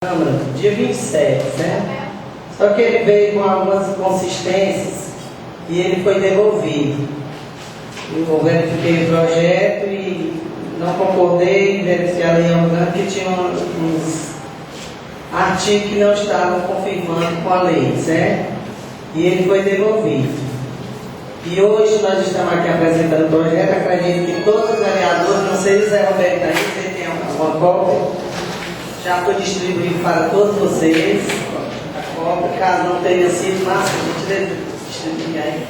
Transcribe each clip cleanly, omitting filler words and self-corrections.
Câmara, dia 27, né? Só que ele veio com algumas inconsistências e ele foi devolvido. Eu verifiquei o projeto e não concordei, verifiquei a lei orgânica que tinha uns artigos que não estavam confirmando com a lei, certo? E ele foi devolvido. E hoje nós estamos aqui apresentando o projeto. Acredito que todos os vereadores, não sei se o Zé Roberto aí, você tem uma cópia, já foi distribuído para todos vocês. A cópia, caso não tenha sido, mas a gente deve distribuir aí.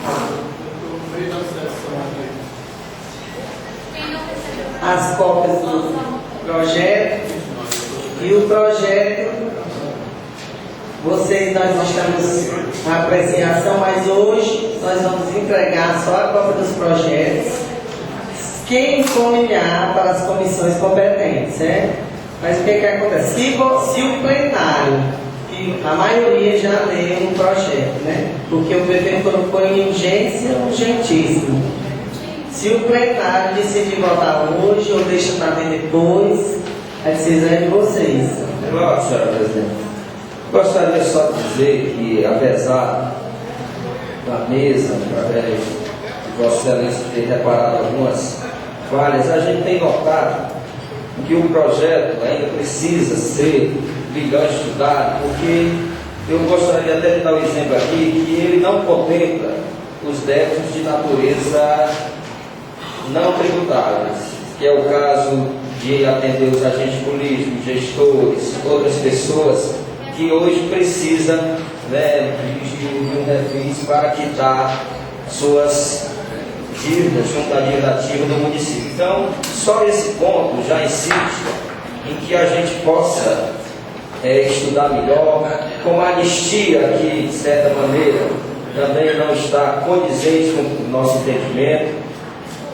As cópias do projeto e o projeto. Vocês, nós estamos na apreciação, mas hoje nós vamos entregar só a cópia dos projetos. Quem encaminhar para as comissões competentes, certo? Mas o que acontece? Se o plenário, que a maioria já leu o projeto, né? Porque o prefeito colocou em urgência, urgentíssimo. Se o plenário decidir votar hoje ou deixa para ver depois, a decisão é de vocês. Claro, senhora presidente. Gostaria só de dizer que, apesar da mesa, através de Vossa Excelência ter reparado algumas falhas, a gente tem notado que o projeto ainda precisa ser melhor estudado, porque eu gostaria até de dar um exemplo aqui, que ele não contempla os débitos de natureza não tributáveis, que é o caso de atender os agentes políticos, gestores, outras pessoas que hoje precisam, né, de um refis para quitar suas dívidas junto à dívida ativa do município. Então, só esse ponto já insiste em que a gente possa estudar melhor, com a anistia que, de certa maneira, também não está condizente com o nosso entendimento.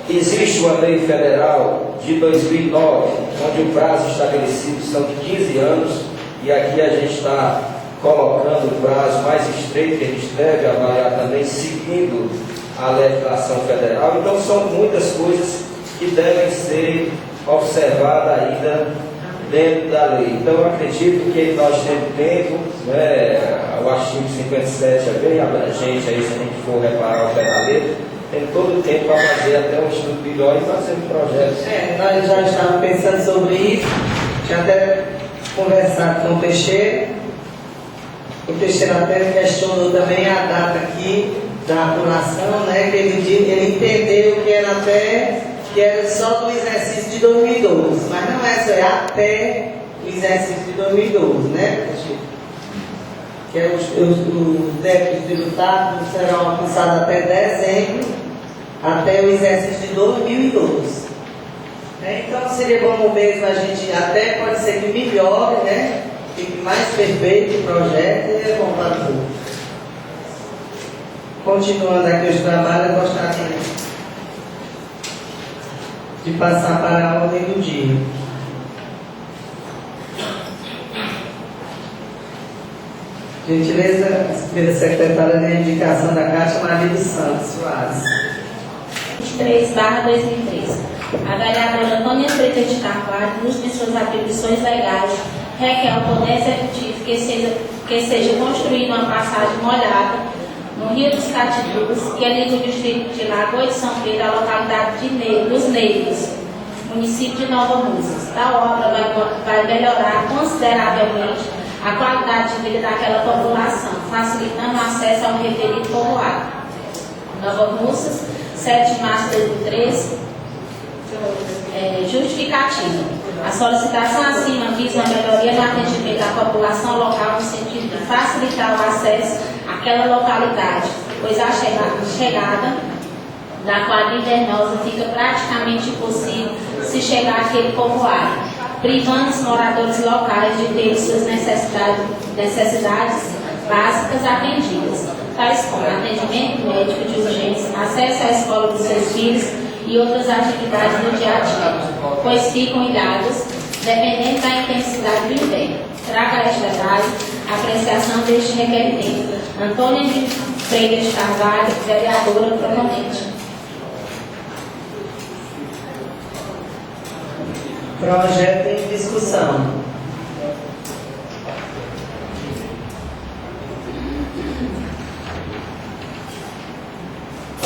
Existe uma lei federal de 2009, onde o prazo estabelecido são de 15 anos, e aqui a gente está colocando o prazo mais estreito que a gente deve avaliar também, seguindo a legislação federal. Então, são muitas coisas que devem ser observadas ainda dentro da lei. Então, eu acredito que nós temos tempo, né, o artigo 57 é bem abrangente, aí, se a gente for reparar o pé da letra, tem todo o tempo para fazer até um estudo melhor e fazer um projeto. Nós já estávamos pensando sobre isso, já até conversado com o Teixeira. O Teixeira até questionou também a data aqui da apuração, né? Que ele entendeu que era só do exercício de 2012, mas não é só, é até o exercício de 2012, né, Teixeira? Que é os débitos tributados serão alcançados até dezembro, até o exercício de 2012. Então seria bom mesmo a gente, até pode ser que melhore, né? Fique mais perfeito o projeto e é bom para todos. Continuando aqui os trabalhos, eu gostaria de passar para a ordem do dia. Gentileza, primeira secretária de indicação da Caixa, Maria dos Santos Soares. 23/2003. A vereadora Antônia Freitas de Carvalho, nos de suas atribuições legais, requer ao Poder Executivo que seja construída uma passagem molhada no Rio dos Catibus, que é no distrito de Lagoa de São Pedro, a localidade dos Negros, município de Nova Russas. Tal obra vai melhorar consideravelmente a qualidade de vida daquela população, facilitando o acesso ao referido povoado. Nova Russas, 7 de março de 2013. Justificativa. A solicitação acima visa a melhoria no atendimento da população local no sentido de facilitar o acesso àquela localidade, pois a chegada da quadrilha hernosa fica praticamente impossível se chegar àquele povoado, privando os moradores locais de ter suas necessidades básicas atendidas, tais como atendimento médico de urgência, acesso à escola dos seus filhos e outras atividades do dia a dia, pois ficam ilhados, dependendo da intensidade do inverno. Traga a esta base a apreciação deste requerimento. Antônia de Freitas de Carvalho, vereadora proponente. Projeto em discussão.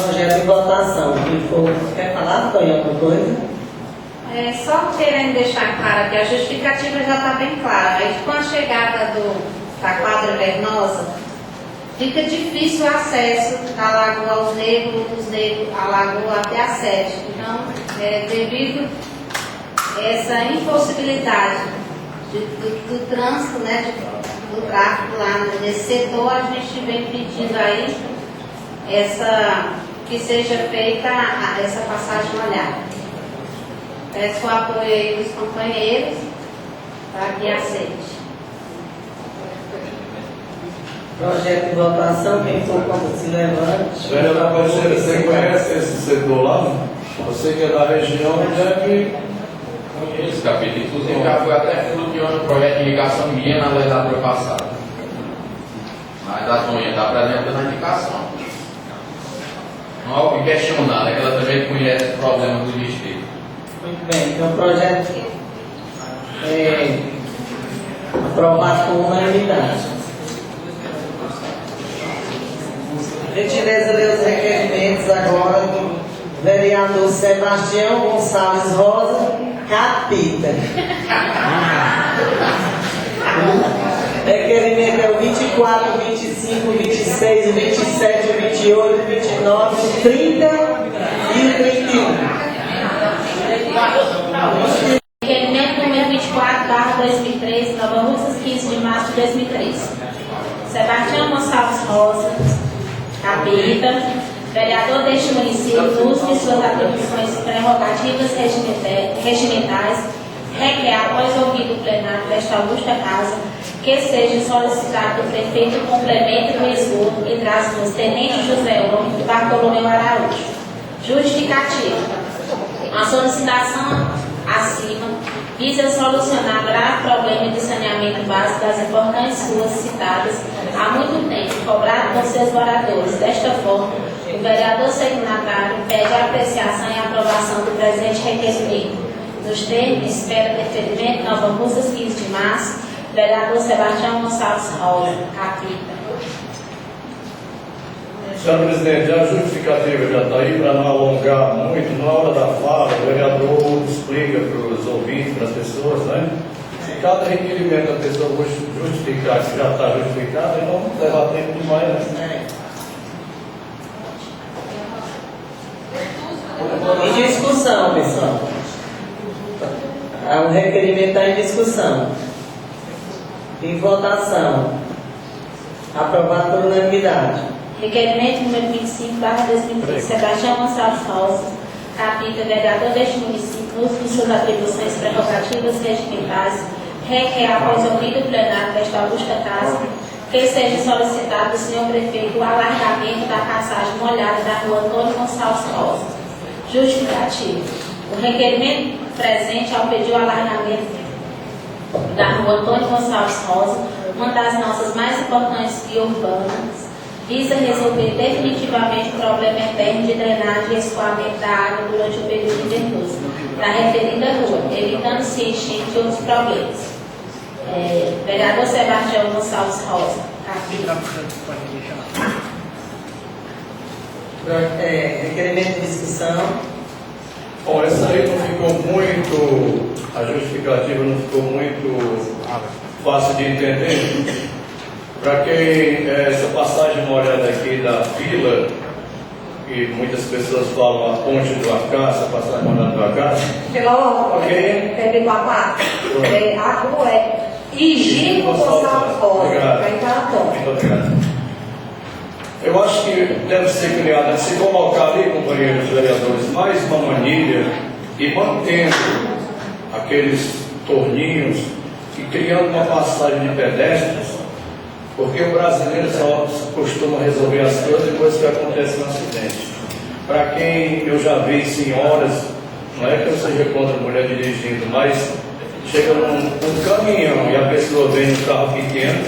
Projeto em votação. Quer falar, Tonho, alguma coisa? Só querendo deixar claro que a justificativa já está bem clara. Aí, com a chegada da quadra vernosa, fica difícil o acesso da lagoa aos negros, dos negros, à lagoa até a sede. Então, devido a essa impossibilidade do trânsito, né, do tráfego lá nesse setor, a gente vem pedindo aí que seja feita essa passagem molhada. Peço o apoio aí dos companheiros para que aceite. Projeto de votação, quem for contra se levante. Vereador Parceira, você conhece esse setor lá? Você que é da região deve... Esse capítulo, inclusive, já foi até fruto de um projeto de indicação minha na legislatura passada. Mas a Tonha está apresentando a indicação. Não há o que questionar, é que ela também conhece o problema do distrito. Muito bem, então o projeto é aprovado por unanimidade. Gentileza, ler os requerimentos agora do vereador Sebastião Gonçalves Rosa, Capita. Requerimento é o 24, 25, 26, 27, 28, 29, 30 e o 31. Requerimento número 24/2013, Nova Russas, 15 de março de 2013. Sebastião Gonçalves Rosa, Capita, vereador deste município, no uso de suas atribuições e prerrogativas regimentais, requer, após ouvido o plenário desta augusta casa, que seja solicitado do prefeito o complemento do esgoto e traz-nos Tenente José Olímpio Bartolomeu Araújo. Justificativa. A solicitação acima visa solucionar grave problema de saneamento básico das importantes ruas citadas há muito tempo, cobrado por seus moradores. Desta forma, o vereador signatário pede a apreciação e aprovação do presente requerimento. Nos termos, espera deferimento, Nova Russas, 15 de março, vereador Sebastião Gonçalves Rosa, Capita. Senhor presidente, a justificativa já está aí, para não alongar muito, na hora da fala, o vereador explica para os ouvintes, para as pessoas, né? Se cada requerimento da pessoa justificar que já está justificado, não levar tempo demais, né? Em discussão, pessoal. O requerimento está em discussão. Em votação. Aprovado por unanimidade. Requerimento número 25/2013, Sebastião Gonçalves Rosa, Capita, vereador deste município, no uso de suas atribuições e prerrogativas regimentais, requer, após ouvido o plenário desta augusta casa, que seja solicitado do senhor prefeito o alargamento da passagem molhada da rua Antônio Gonçalves Rosa. Justificativo. O requerimento presente, ao pedir o alargamento da rua Antônio Gonçalves Rosa, uma das nossas mais importantes vias urbanas, visa resolver definitivamente o problema eterno de drenagem e escoamento da água durante o período invernoso da referida rua, evitando-se enchente e outros problemas. Vereador Sebastião Gonçalves Rosa, Capita. Requerimento de discussão. Bom, essa aí não ficou muito, a justificativa não ficou muito fácil de entender. Para quem essa passagem molhada aqui da vila, que muitas pessoas falam a ponte do Acácio, a passagem molhada do Acácio. Ok. A rua é Higino Gonçalves Rosa. Muito obrigado. Eu acho que deve ser criada, se colocar ali, companheiros vereadores, mais uma manilha e mantendo aqueles torninhos e criando uma passagem de pedestres, porque o brasileiro só costuma resolver as coisas depois que acontece um acidente. Para quem eu já vi senhoras, não é que eu seja contra a mulher dirigindo, mas chega um caminhão e a pessoa vem no carro pequeno,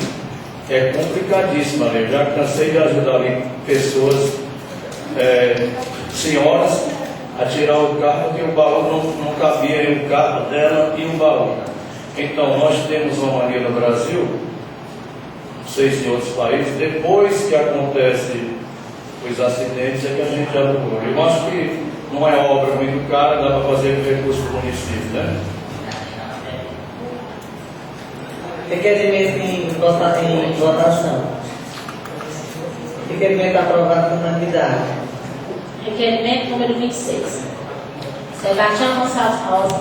é complicadíssimo ali. Eu já cansei de ajudar ali pessoas, senhoras, a tirar o carro, porque o baú não cabia em o carro dela e o baú. Então nós temos uma mania no Brasil, não sei se em outros países, depois que acontece os acidentes, é que a gente já procura. Eu acho que não é obra muito cara, dá para fazer com recurso do município, né? Requerimento em votação. Requerimento aprovado por unanimidade. Requerimento número 26. Sebastião Gonçalves Rosa,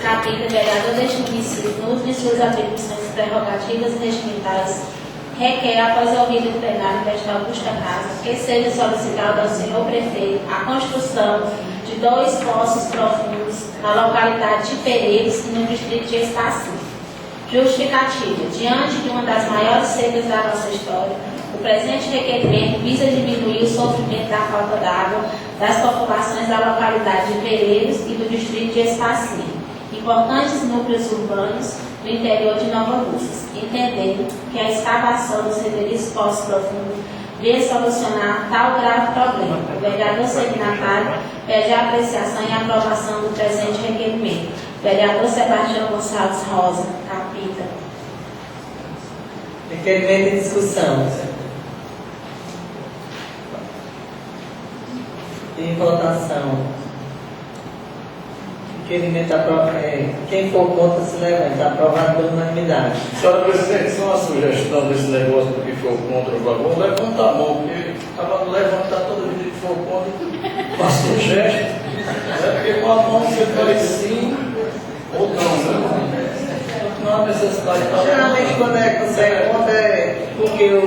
capita, vereador deste município, no uso de suas atribuições e prerrogativas regimentais, requer, após ouvido do plenário desta augusta casa, que seja solicitado ao senhor prefeito a construção de 2 poços profundos na localidade de Pereiros e no distrito de Estaci. Justificativa. Diante de uma das maiores secas da nossa história, o presente requerimento visa diminuir o sofrimento da falta d'água das populações da localidade de Pereiros e do distrito de Estaci, importantes núcleos urbanos do interior de Nova Russas, entendendo que a escavação dos referidos poços profundos vem solucionar tal grave problema. O vereador signatário pede a apreciação e aprovação do presente requerimento. Vereador Sebastião Gonçalves Rosa, capita. Requerimento em discussão. Em votação. Requerimento aprovado. Quem for contra se levanta. Aprovado por unanimidade. Senhora Presidente, só uma sugestão desse negócio do que for contra o vagão, levanta a mão, porque estava levantar toda vida que for contra, faça um gesto. Porque com a mão você faz sim ou não, né? Não há necessidade de Geralmente quando você é contra é porque o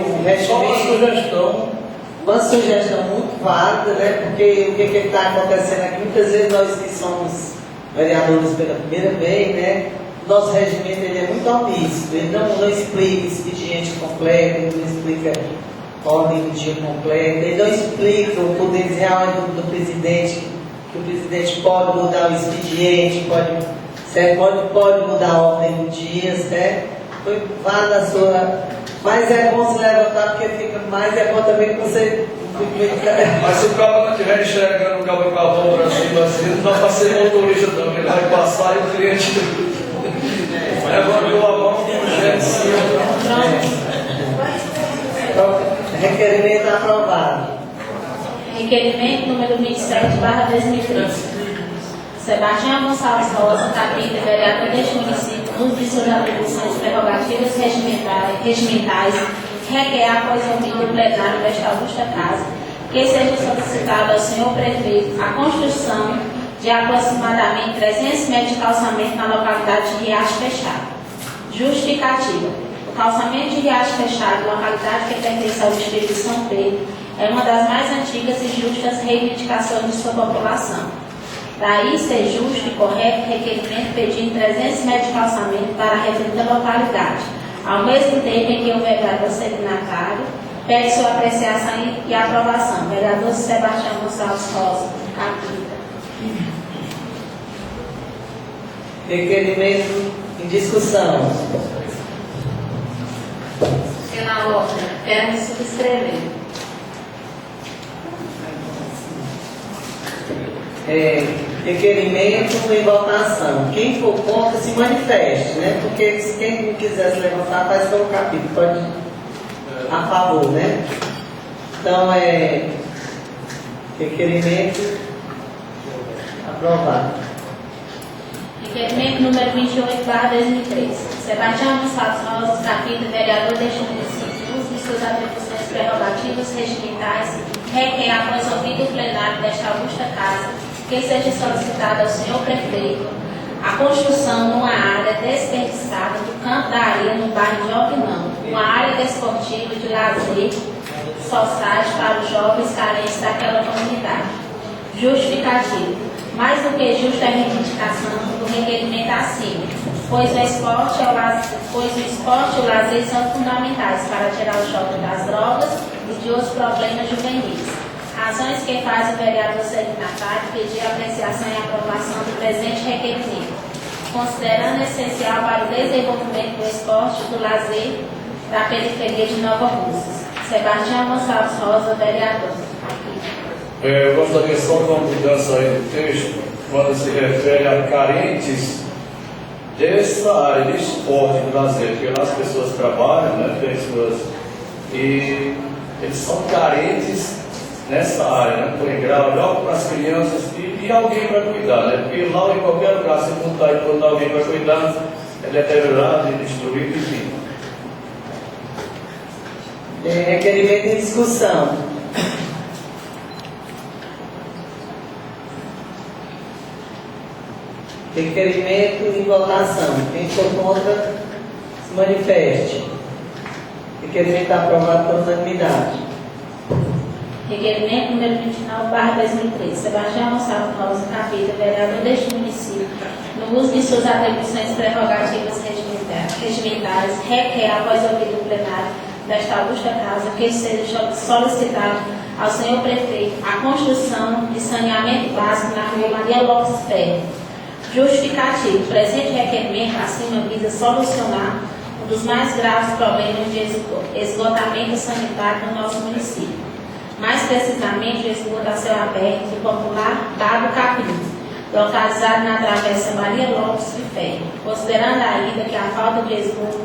Só uma regimento. sugestão. Uma sugestão muito válida, né? Porque o que está acontecendo aqui, muitas vezes nós que somos vereadores pela primeira vez, né? Nosso regimento ele é muito omisso, ele não explica expediente completo, ele não explica ordem do dia completa, ele não explica o poder real do presidente, que o presidente pode mudar o expediente, pode mudar a ordem do dia, certo? Foi válida a sua. Mas é bom se levantar porque fica mais, é bom também que você. Mas se o cabo não estiver enxergando o cabo com a mão para cima assim, não dá para ser motorista também, ele vai passar e o cliente levantou a mão com um gesto assim. Requerimento aprovado. Requerimento número 27/2013. Sebastião Gonçalves Rosa, capita, vereador deste município, nos de suas atribuições e prerrogativas regimentais, requer, após ouvido do plenário desta augusta casa, que seja solicitado ao senhor prefeito a construção de aproximadamente 300 metros de calçamento na localidade de Riacho Fechado. Justificativa. O calçamento de Riacho Fechado, localidade que pertence ao distrito de São Pedro, é uma das mais antigas e justas reivindicações de sua população. Daí ser justo e correto o requerimento pedindo 300 metros de calçamento para a referida localidade, ao mesmo tempo em que o vereador signatário pede sua apreciação e aprovação. Vereador Sebastião Gonçalves Rosa, capita. Requerimento em discussão. Pela ordem, quero me subscrever. Requerimento em votação. Quem for contra se manifeste, né? Porque quem não quiser se levantar faz pelo capítulo, pode a favor, né? Então requerimento aprovado. Requerimento número 28/2013. Sebastião Gonçalves Rosa, capita, vereador deste município, uso de suas atribuições prerrogativas regimentais, requer, após ouvido o plenário desta augusta casa, que seja solicitado ao senhor prefeito a construção de uma área desperdiçada do Campo da Areia, no bairro de Opinão, uma área desportiva de lazer society para os jovens carentes daquela comunidade. Justificativa. Mais do que justa a reivindicação do requerimento acima, pois o esporte e o lazer são fundamentais para tirar o jovem das drogas e de outros problemas juvenis. Razões que fazem o vereador signatário pedir apreciação e aprovação do presente requerimento, considerando essencial para o desenvolvimento do esporte e do lazer da periferia de Nova Russas. Sebastião Gonçalves Rosa, vereador. Eu gostaria só de uma mudança aí do texto, quando se refere a carentes dessa área de esporte e de lazer, porque lá as pessoas trabalham, né, tem suas, e eles são carentes nessa área, né? Playground, algo para as crianças e alguém para cuidar, né? Porque lá em qualquer lugar, se montar e botar alguém para cuidar, é deteriorado e destruído, enfim. Requerimento em discussão. Requerimento em votação. Quem for contra, se manifeste. Requerimento aprovado por unanimidade. Requerimento número 29/2013. Sebastião Gonçalves Rosa, capita, vereador deste município, no uso de suas atribuições prerrogativas regimentais, requer, após ouvir o plenário desta augusta casa, que seja solicitado ao senhor prefeito a construção de saneamento básico na rua Maria Lopes Ferro. Justificativo: o presente requerimento acima visa solucionar um dos mais graves problemas de esgotamento sanitário no nosso município. Mais precisamente, o esgoto a céu aberto do popular Dado Capim, localizado na travessa Maria Lopes de Ferro. Considerando ainda que a falta de esgoto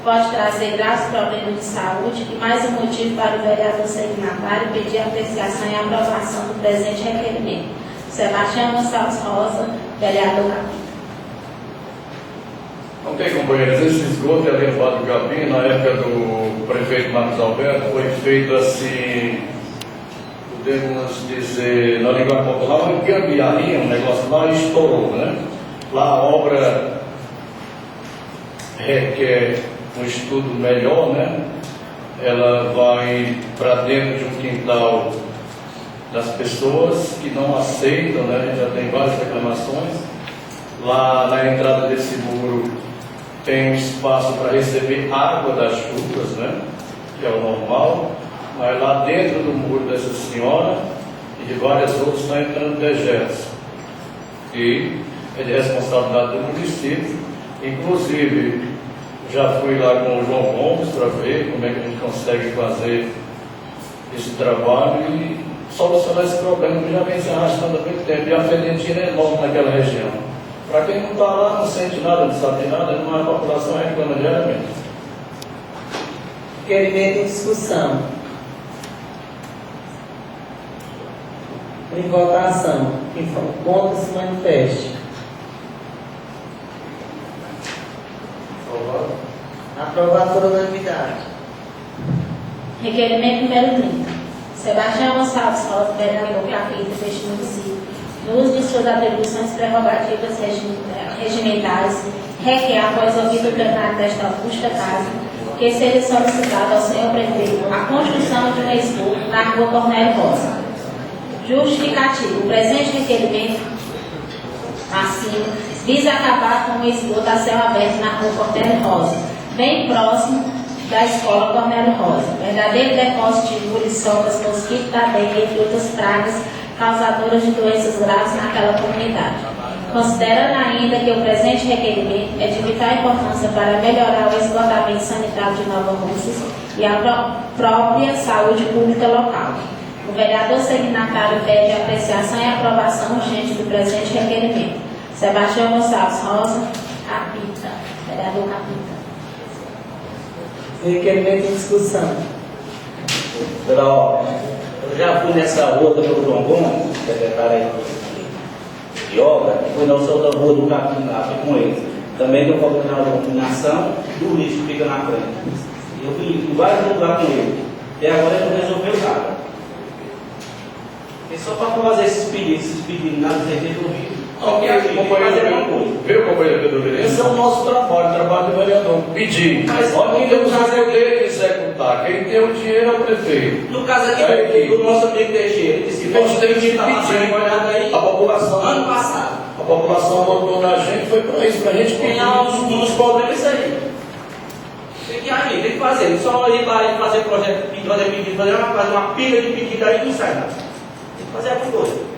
pode trazer graves problemas de saúde, e mais um motivo para o vereador signatário pedir apreciação e aprovação do presente requerimento. Sebastião Gonçalves Rosa, vereador Capim. Ok, companheiros, esse esgoto ali no Vale do Capim, na época do prefeito Marcos Alberto, foi feito assim, podemos dizer, na linguagem popular, uma gambiarrinha, um negócio lá e estourou, né? Lá a obra requer um estudo melhor, né? Ela vai para dentro de um quintal das pessoas que não aceitam, né? Já tem várias reclamações. Lá na entrada desse muro tem um espaço para receber água das chuvas, né? Que é o normal. Mas lá dentro do muro dessa senhora e de várias outras estão entrando dejetos. E é de responsabilidade do município. Inclusive, já fui lá com o João Gomes para ver como é que a gente consegue fazer esse trabalho e solucionar esse problema que já vem se arrastando há muito tempo. E a fedentina é enorme naquela região. Para quem não está lá, não sente nada, não sabe nada, não é a população reclama diariamente. Requerimento em discussão. Em votação. Quem for contra, se manifeste. Aprovado por unanimidade. Requerimento número 30. Sebastião Gonçalves Rosa, vereador capita deste município, no uso de suas atribuições prerrogativas regimentais, requer, após ouvido o plenário desta augusta casa, que seja solicitado ao senhor prefeito a construção de um esgoto na rua Cornélio Rosa. Justificativo: o presente requerimento acima visa acabar com o esgoto a céu aberto na rua Cornélio Rosa, bem próximo da escola Cornélio Rosa, verdadeiro depósito de muriçocas, mosquito da dengue, entre outras pragas causadoras de doenças graves naquela comunidade. Considerando ainda que o presente requerimento é de vital importância para melhorar o esgotamento sanitário de Nova Russas e a própria saúde pública local, o vereador signatário pede apreciação e aprovação urgente do presente requerimento. Sebastião Gonçalves Rosa, capita, vereador capita. Requerimento em discussão. Pela ordem. Eu já fui nessa outra do João Gomes, secretário de obra, e fui nessa outra rua do Capim lá, fui com eles. Também estou fazendo a combinação do lixo que fica na frente. Eu fui em vários lugares com ele. E agora ele não resolveu nada. É só para fazer esses pedidos, nada de resolvido. Ok, companheiro, viu, companheiro Pedro Vieira? Esse é o nosso trabalho, o trabalho do vereador. Pedir. Mas olha, quem tem o poder de executar, quem tem o dinheiro é o prefeito. No caso aqui do nosso amigo Teixeira, ele disse que nós temos que estava pedir. olhado aí A população, ano passado. a população votou na gente, foi para isso, para a gente pedir. Tem um dos problemas isso aí. Tem que agir, tem que fazer. Não só ir lá e fazer projeto, fazer pedido, fazer uma pilha de pedido aí e não sai nada. Tem que fazer alguma coisa.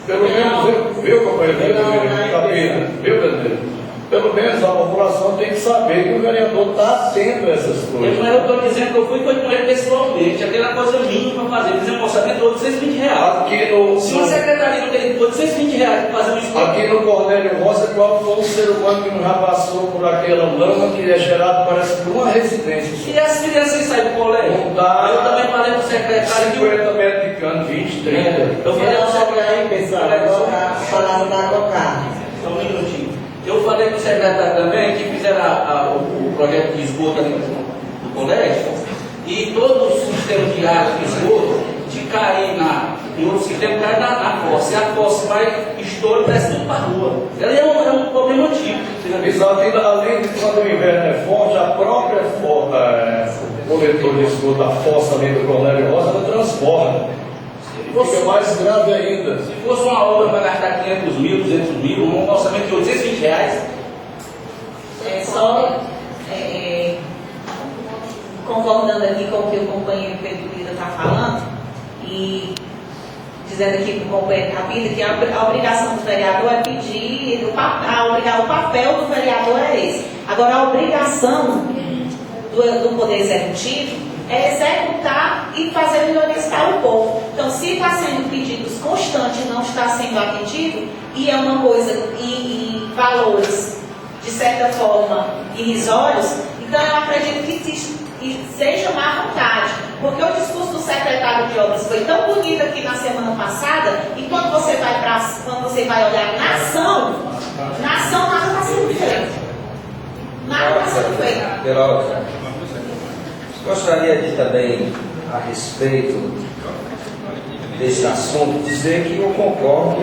Pelo menos, viu, companheiro Pedro Vieira? Capina, viu, Pedro? Pelo menos a população tem que saber que o vereador está atento a essas coisas. Eu estou dizendo que eu fui com ele pessoalmente, aquela coisa mínima para fazer. Fizemos um orçamento de R$220. Aqui no, Se uma secretaria não tem R$220 para fazer um estudo. aqui no Cornélio Rosa, qual foi o ser humano que não já passou por aquela lama que é gerada, parece, por uma residência? E as crianças que saem do colégio? Não dá. Eu também falei para o secretário que 50 metros de cano, 20 20, 30. Eu falei Não, pro chega aí, pessoal, agora a palavra da Cocá. Só um minutinho. Eu falei para o secretário também que fizeram o projeto de esgoto ali no colégio e todo o sistema de água de esgoto de cair em outro sistema cai na fossa. E a fossa vai estoura e desce tudo para a rua. Ela é um problema antigo. Exato, e além de quando o inverno é forte, a própria coletor de esgoto, a fossa ali do Cornélio Rosa, ela transborda. Fica mais grave ainda. Se fosse uma obra para gastar 500 mil, 200 mil, um orçamento de 820 reais, Concordando aqui com o que o companheiro Pedro Lira está falando, e dizendo aqui para o companheiro Capita que a obrigação do vereador é pedir, o papel do vereador é esse. Agora, a obrigação do Poder Executivo é executar e fazer melhorias para o povo. Então, se está sendo pedidos constantes e não está sendo atendido, e é uma coisa em valores, de certa forma, irrisórios, então eu acredito que seja má vontade, porque o discurso do secretário de obras foi tão bonito aqui na semana passada, e quando você vai olhar na ação nada está sendo feito. Nada está sendo feito. Geraldo, gostaria de também, a respeito desse assunto, dizer que eu concordo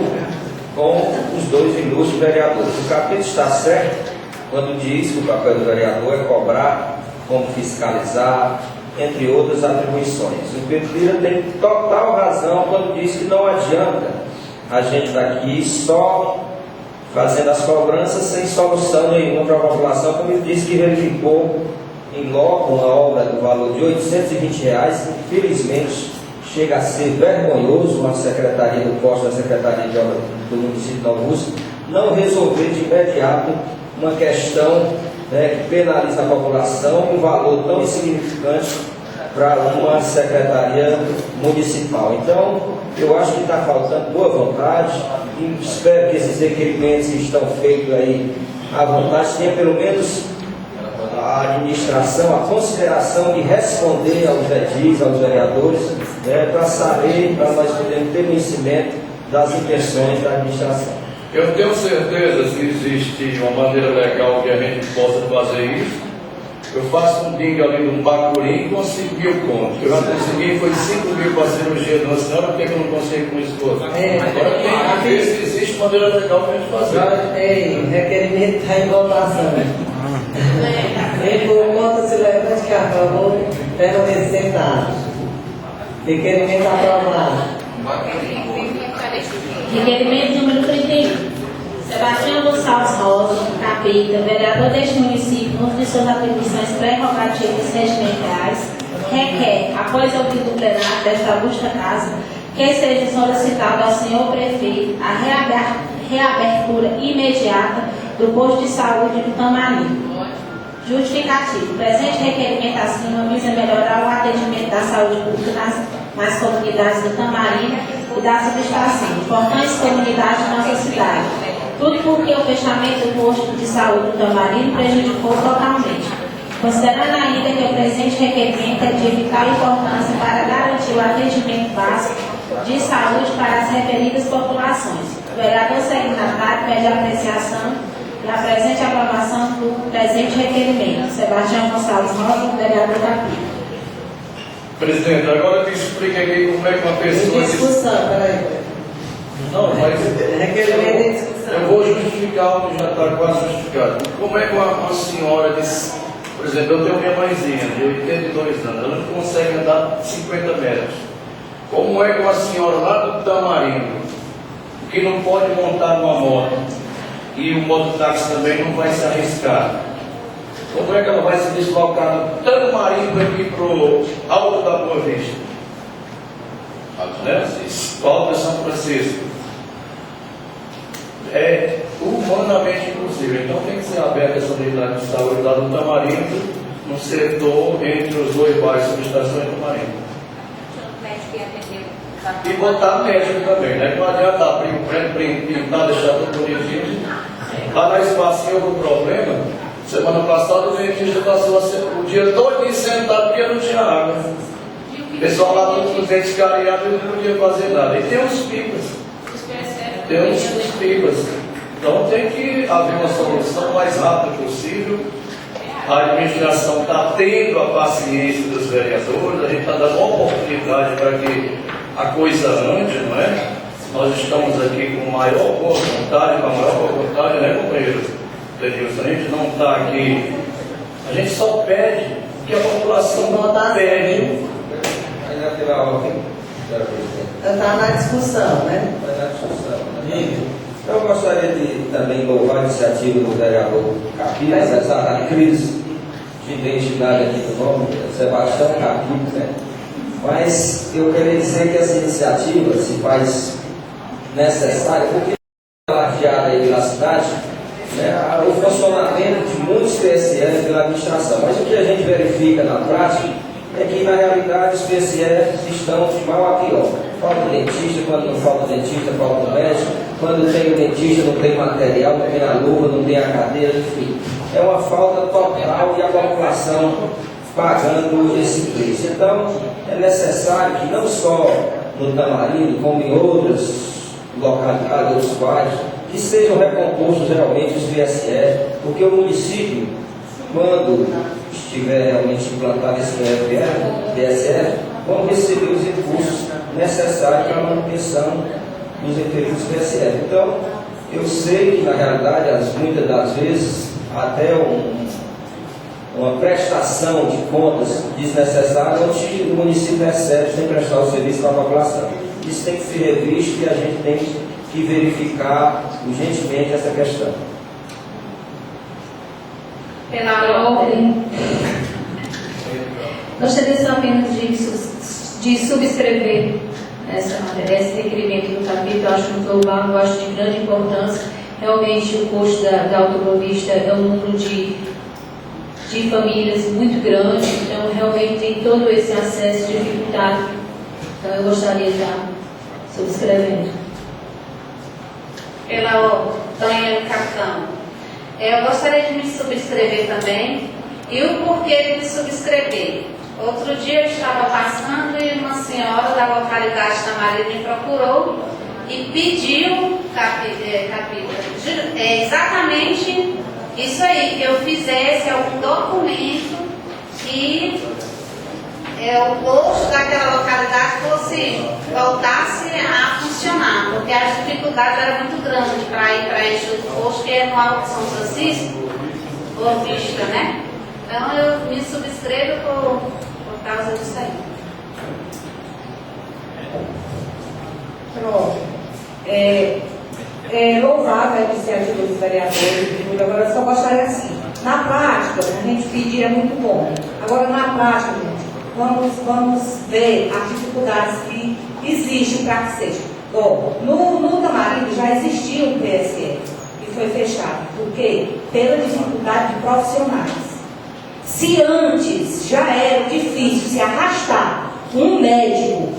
com os dois ilustres vereadores. O Capito está certo quando diz que o papel do vereador é cobrar, como fiscalizar, entre outras atribuições. O Pedro Lira tem total razão quando diz que não adianta a gente estar aqui só fazendo as cobranças sem solução nenhuma para a população, como ele disse que verificou em loco uma obra do valor de R$820, infelizmente chega a ser vergonhoso a Secretaria do Posto, a Secretaria de Obras do município de Nova Rússia, não resolver de imediato uma questão que penaliza a população e um valor tão insignificante para uma secretaria municipal. Então, eu acho que está faltando boa vontade e espero que esses requerimentos que estão feitos aí à vontade tenha pelo menos a administração, a consideração de responder aos edis, aos vereadores, para saber, para nós podermos ter conhecimento das intenções da administração. Eu tenho certeza que existe uma maneira legal que a gente possa fazer isso. Eu faço um bingo ali no Bacurim e consigo 1.000 contos. Eu já consegui, foi 5 mil para a cirurgia de uma senhora, por que eu não consigo com isso todo? Agora tem que ver se existe maneira legal para a gente fazer. Ei, requerimento está em votação. Quem for contra, se levante que aprovou, permanecer sentado. Requerimento aprovado. Requerimento número 31. Sebastião Gonçalves Rosa, Capita, vereador deste município, no uso de suas atribuições prerrogativas regimentais, requer, após ouvido o plenário desta augusta casa, que seja solicitado ao senhor prefeito a reabertura imediata do posto de saúde do Tamarindo. Justificativo. O presente requerimento acima visa melhorar o atendimento da saúde pública nas comunidades do Tamarindo e da subestação, importantes comunidades de nossa cidade. Tudo porque o fechamento do posto de saúde do Tamarindo prejudicou totalmente. Considerando ainda que o presente requerimento é de vital importância para garantir o atendimento básico de saúde para as referidas populações, o vereador signatário pede a apreciação e a presente aprovação do presente requerimento. Sebastião Gonçalves Rosa, vereador da PIB. Presidente, agora me explica aqui como é que uma pessoa... Discussão, peraí. Não, mas Requerimento em discussão. eu vou justificar o que já está quase justificado. Como é que uma senhora diz, por exemplo, eu tenho minha mãezinha de 82 anos, ela não consegue andar 50 metros. Como é que uma senhora lá do Tamarindo, que não pode montar numa moto, e o mototáxi também não vai se arriscar, como é que ela vai se deslocar do Tamarindo aqui para o Alto da Boa Vista? Alto de São Francisco. É humanamente impossível. Então tem que ser aberta essa unidade de saúde lá do Tamarindo, no setor entre os dois bairros, subestação e Tamarindo. E botar médico também, né? Não adianta abrir o prédio, pintar, deixar tudo bonitinho. Lá na espacinha houve um problema. Semana passada o dentista passou o dia todo sentado porque não tinha água. O pessoal lá todo com os dentes cariados e não podia fazer nada. E tem uns pipas. Tem uns pipas. Então tem que haver uma solução o mais rápida possível. A administração está tendo a paciência dos vereadores, a gente está dando uma oportunidade para que a coisa ande, não é? Nós estamos aqui com maior boa vontade, com a maior boa vontade, né, companheiro Denilson? A gente não está aqui, a gente só pede o que a população não pede. Ainda teve a ordem, senhora presidente. Está na discussão, né? Vai dar discussão. Então, eu gostaria de também louvar a iniciativa do vereador Capim, apesar da crise de identidade aqui do nome, Sebastião Capim, né? Mas eu queria dizer que essa iniciativa se faz necessária, porque é lajeada aí pela cidade, né, o funcionamento de muitos PSF pela administração. Mas o que a gente verifica na prática é que, na realidade, os PSFs estão de mal a pior. Falta dentista, quando não falta dentista, falta médico. Quando tem o dentista, não tem material, não tem a luva, não tem a cadeira, enfim. É uma falta total e a população pagando esse preço. Então, é necessário que não só no Tamarindo, como em outras localidades, outros bairros, que sejam recompostos realmente os PSF, porque o município, quando estiver realmente implantado esse PSF, vão receber os recursos necessários para a manutenção dos referidos PSF. Então, eu sei que na realidade, muitas das vezes, até uma prestação de contas desnecessária, onde o município recebe sem prestar o serviço para a população. Isso tem que ser revisto e a gente tem que verificar urgentemente essa questão. Pela ordem, gostaria só apenas de subscrever esse requerimento do capítulo. Eu acho muito louvável, eu acho de grande importância. Realmente o custo da autoprovista é um número de famílias muito grande, então realmente tem todo esse acesso dificultado. Então eu gostaria de estar subscrevendo. Pela ordem, Daniel Capitão. Eu gostaria de me subscrever também. E o porquê de me subscrever? Outro dia eu estava passando e uma senhora da localidade de Tamarindo me procurou e pediu exatamente isso aí, que eu fizesse algum documento que o posto daquela localidade voltasse a funcionar, porque a dificuldade era muito grande para ir para este outro posto, que é no Alto São Francisco, Boa Vista, né? Então eu me subscrevo por causa disso aí. Pronto. Louvável a iniciativa dos vereadores, agora eu só gostaria assim. Na prática, a gente pedir é muito bom. Agora, na prática, gente, vamos ver as dificuldades que existem para que seja. Bom, no Tamarindo já existia um PSF e foi fechado. Por quê? Pela dificuldade de profissionais. Se antes já era difícil se arrastar um médico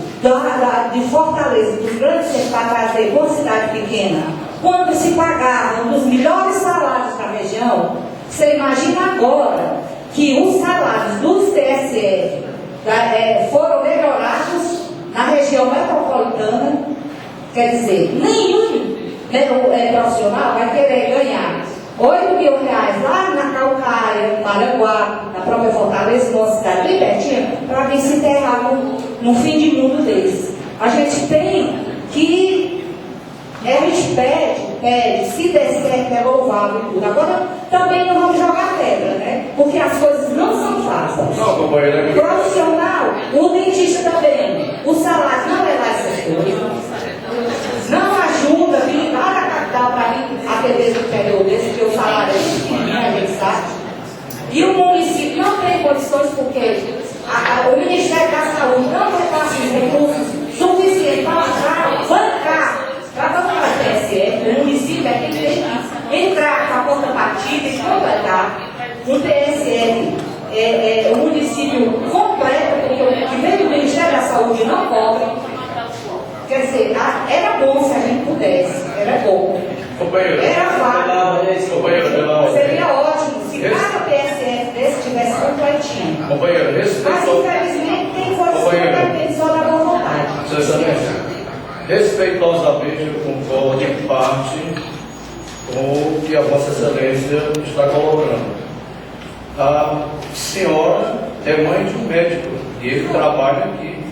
de Fortaleza, dos grandes centros, para trazer uma cidade pequena, quando se pagava um dos melhores salários da região, você imagina agora que os salários dos PSF foram melhorados na região metropolitana, quer dizer, nenhum profissional vai querer ganhar R$8.000 lá na Calcaia, no Maranguá, na própria Fortaleza, numa cidade bem pertinho, para vir se enterrar no fim de mundo desse. A gente tem que, a gente pede, se der certo é louvável e tudo. Agora, também não vamos jogar pedra, né? Porque as coisas não são fáceis. Não, companheiro. Profissional, o dentista também, o salário não é lá essas coisas. Não ajuda vir lá da capital para vir atender o interior desse, porque o salário é pequeno, a gente sabe. E o município não tem condições, porque o Ministério da Saúde não tem recursos suficientes para bancar o PSF. O município é quem tem que entrar com a porta batida e completar um PSF. O município completa, porque o que vem do Ministério da Saúde não cobra. Quer dizer, era bom se a gente pudesse, era bom. Companheiro, Era fácil. companheiro, Seria ótimo se cada PSF desse tivesse completinho. companheiro, Mas infelizmente tem coisas que não companheiro, Sua Excelência, respeitosamente eu concordo em parte com o que a Vossa Excelência está colocando. A senhora é mãe de um médico e ele trabalha aqui.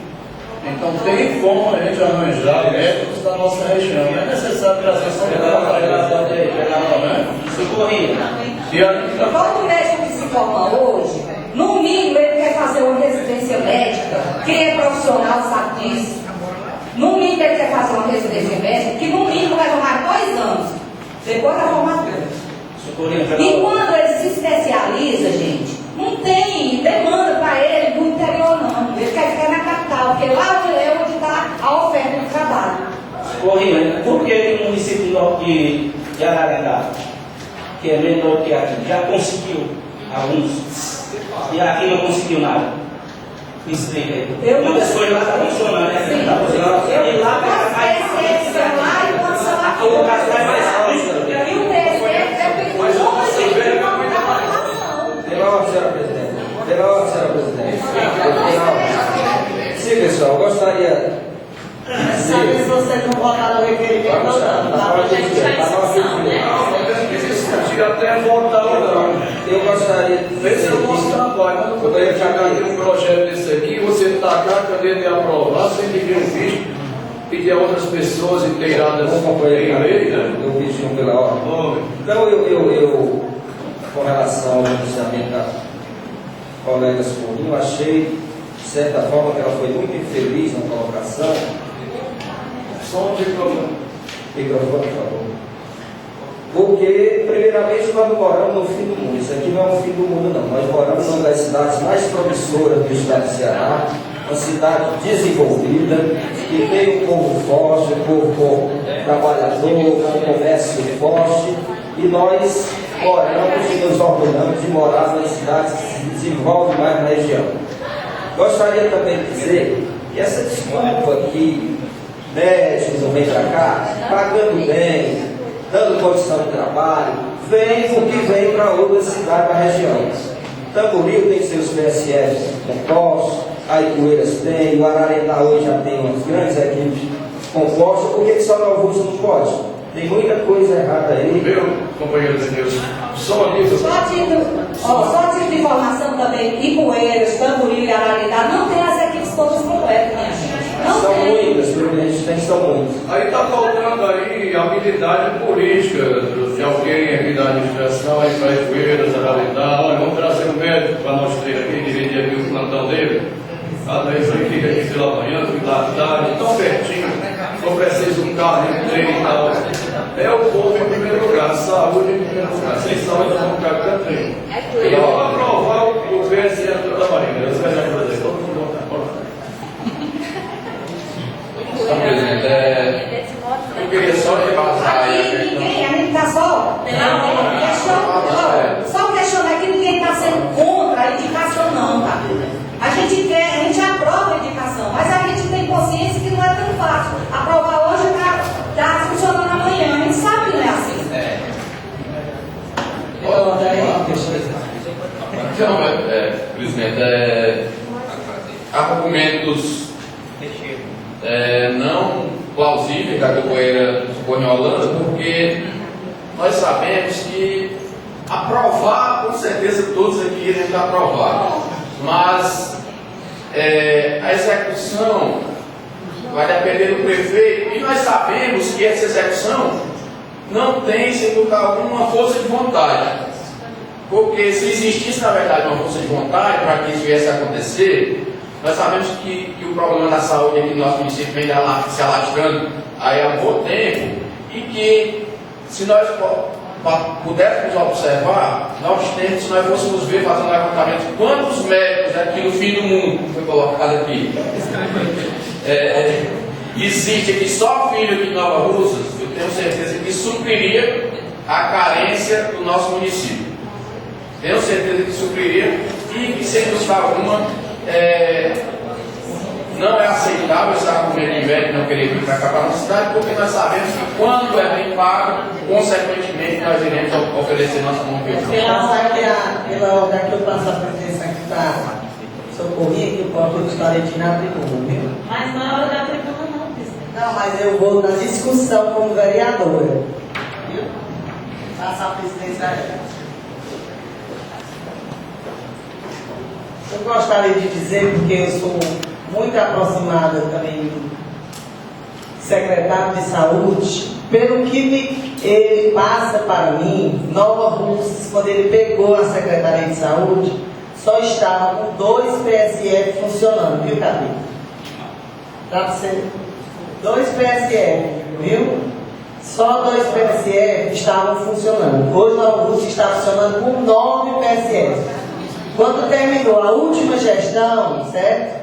Então tem como a gente arranjar médicos da nossa região. Não é necessário trazer só Todo médico que se forma hoje, no mínimo ele quer fazer uma residência médica. Quem é profissional sabe disso. No mínimo ele quer fazer uma residência médica, que no mínimo vai tomar 2 anos, depois da formatura. E quando ele se especializa, gente, não tem demanda para ele no interior não. Ele quer ficar na capital, porque lá é onde está a oferta de trabalho. Correndo, por que o município de Ararendá, que é menor que aqui, já conseguiu alguns e aqui não conseguiu nada? Me explica aí. Muitas coisas lá estão funcionando, né? Está funcionando. E lá vai lá e lança lá aqui. O caso vai mais longe. E o TSE é feito Pela ordem, senhora presidente. Pela ordem, senhora presidente. Sim, pessoal, eu gostaria. Sabe se vocês não votaram o requerimento ou não? Até voltar Eu gostaria de esse é o nosso trabalho. Quando eu chegar aqui um projeto desse aqui, você tacar a caneta e aprovar, sem pedir um visto, pedir a outras pessoas inteiradas em lei, né? Eu pedi pela ordem. Então, eu, com relação ao pronunciamento da colega Sorinho, eu achei, de certa forma, que ela foi muito infeliz na colocação. Só um microfone. Microfone, por favor. Porque, primeiramente, nós não moramos no fim do mundo. Isso aqui não é um fim do mundo, não. Nós moramos numa das cidades mais promissoras do estado de Ceará, uma cidade desenvolvida, que tem um povo forte, um povo trabalhador, com um comércio forte, e nós moramos e nos orgulhamos de morar nas cidades que se desenvolvem mais na região. Gostaria também de dizer que essa desculpa que médicos não vêm para cá, pagando bem, dando condição de trabalho, vem porque vem para outras cidades da região. Tamboril tem seus PSFs compostos, a Ipueiras tem, o Ararendá hoje já tem umas grandes equipes compostas, por que só Nova Rússia não pode? Tem muita coisa errada aí. Meu companheiro de Deus, só nível. Só tipo de informação também, Ipueiras, Tamboril e Ararendá não tem as equipes todas completas, minha gente. Não São tem. muitas, pelo que a gente tem, são muitas. Aí está faltando aí habilidade política de alguém aqui da administração, aí para Ipueiras, Ararendá. Olha, vamos trazer um médico para nós ter aqui, dividir aqui o plantão dele. Cada vez aí fica aqui pela manhã, fica à tarde, tão pertinho. Não precisa de um carro, de um trem e tal. É o povo em primeiro lugar, saúde em primeiro lugar. Sem saúde não vão ficar cantando. E eu vou aprovar o PSF da Marinha. Deus vai agradecer. Todo mundo voltar. Senhor presidente, eu queria só repassar aí a Aqui questão. ninguém, a gente está só questionar que ninguém está sendo contra a indicação não, tá? A gente aprova a indicação, mas a gente tem consciência que não é tão fácil. Aprovar hoje está funcionando amanhã, a gente sabe que não é assim. Então, presidente, argumentos não plausíveis da companheira Holanda, porque nós sabemos que aprovar, com certeza todos aqui iremos aprovar, mas a execução vai depender do prefeito, e nós sabemos que essa execução não tem, sem dúvida alguma, força de vontade. Porque se existisse, na verdade, uma força de vontade para que isso viesse a acontecer, nós sabemos que o problema da saúde aqui no nosso município vem se alastrando aí há muito tempo, e que, se nós pudéssemos observar, não obstante, se nós fôssemos ver, fazendo um levantamento de quantos médicos aqui no fim do mundo, foi colocado aqui, existe aqui só filho aqui em Nova Russas, eu tenho certeza que supriria a carência do nosso município. Tenho certeza que supriria, e que, sem dúvida alguma, não é aceitável esse argumento de médico não querer vir para cá, para a nossa cidade, porque nós sabemos que quando é bem pago, consequentemente nós iremos oferecer nossa mão de obra. Pela ordem que eu passo a presença que está socorria que eu gostaria de ir na tribuna, viu? Mas não é hora da tribuna, não, presidente. Não, mas eu vou na discussão como vereadora. Viu? Faça a presidência aí. Eu gostaria de dizer, porque eu sou muito aproximada também do secretário de saúde, pelo que ele passa para mim, Nova Russas, quando ele pegou a Secretaria de Saúde, só estava com 2 PSF funcionando, viu, Capim? Dá para você? 2 PSF, viu? Só 2 PSF estavam funcionando. Hoje Nova Russas está funcionando com 9 PSF. Quando terminou a última gestão, certo?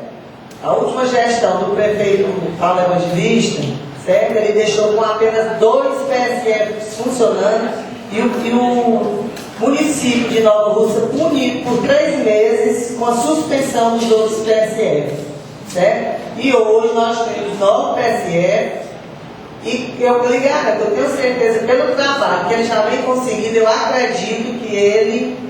A última gestão do prefeito Paulo Evangelista, certo? Ele deixou com apenas 2 PSFs funcionando e o município de Nova Russa punido por 3 meses com a suspensão dos outros PSFs, certo? E hoje nós temos 9 PSFs e eu tenho certeza pelo trabalho que ele já vem conseguindo, eu acredito que ele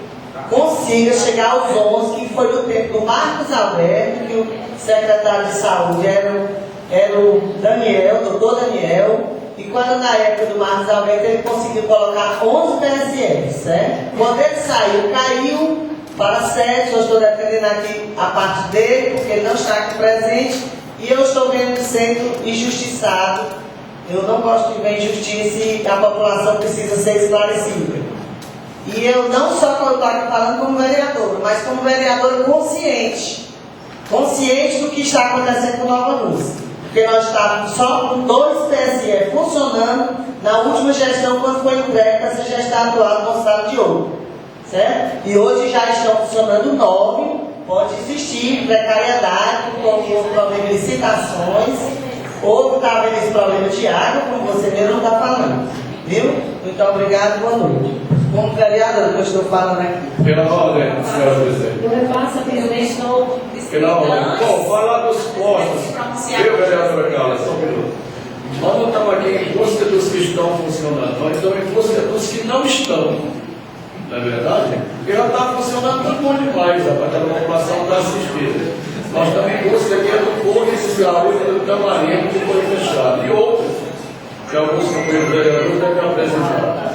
consiga chegar aos 11, que foi no tempo do Marcos Alberto, que o secretário de saúde era o Daniel, o doutor Daniel, e quando na época do Marcos Alberto ele conseguiu colocar 11 PSFs, certo? Quando ele saiu, caiu para 7, eu estou defendendo aqui a parte dele, porque ele não está aqui presente, e eu estou vendo sendo injustiçado. Eu não gosto de ver injustiça e a população precisa ser esclarecida. E eu não só estou aqui falando como vereadora, mas como vereadora consciente do que está acontecendo com Nova Russa. Porque nós estávamos só com 2 PSF funcionando na última gestão, quando foi entregue para ser gestado lá no estado de Ouro. Certo? E hoje já estão funcionando 9, pode existir precariedade, houve problema de licitações, houve talvez esse problema de água, como você mesmo está falando. Viu? Muito obrigado, boa noite. Como vereador que eu estou falando aqui. Pela ordem, senhora presidente. Eu repasso, presidente, estou Pela ordem. Bom, falar dos postos. Eu, vereadora Carla, só um minuto. Nós não estamos aqui em busca dos que estão funcionando, nós estamos em busca dos que não estão. Não é verdade? Porque já está funcionando tudo bom demais, rapaz, a população está assistida. Nós estamos em busca aqui do posto de saúde do Camarim, que foi fechado. E outros, que alguns companheiros vereadores devem apresentar.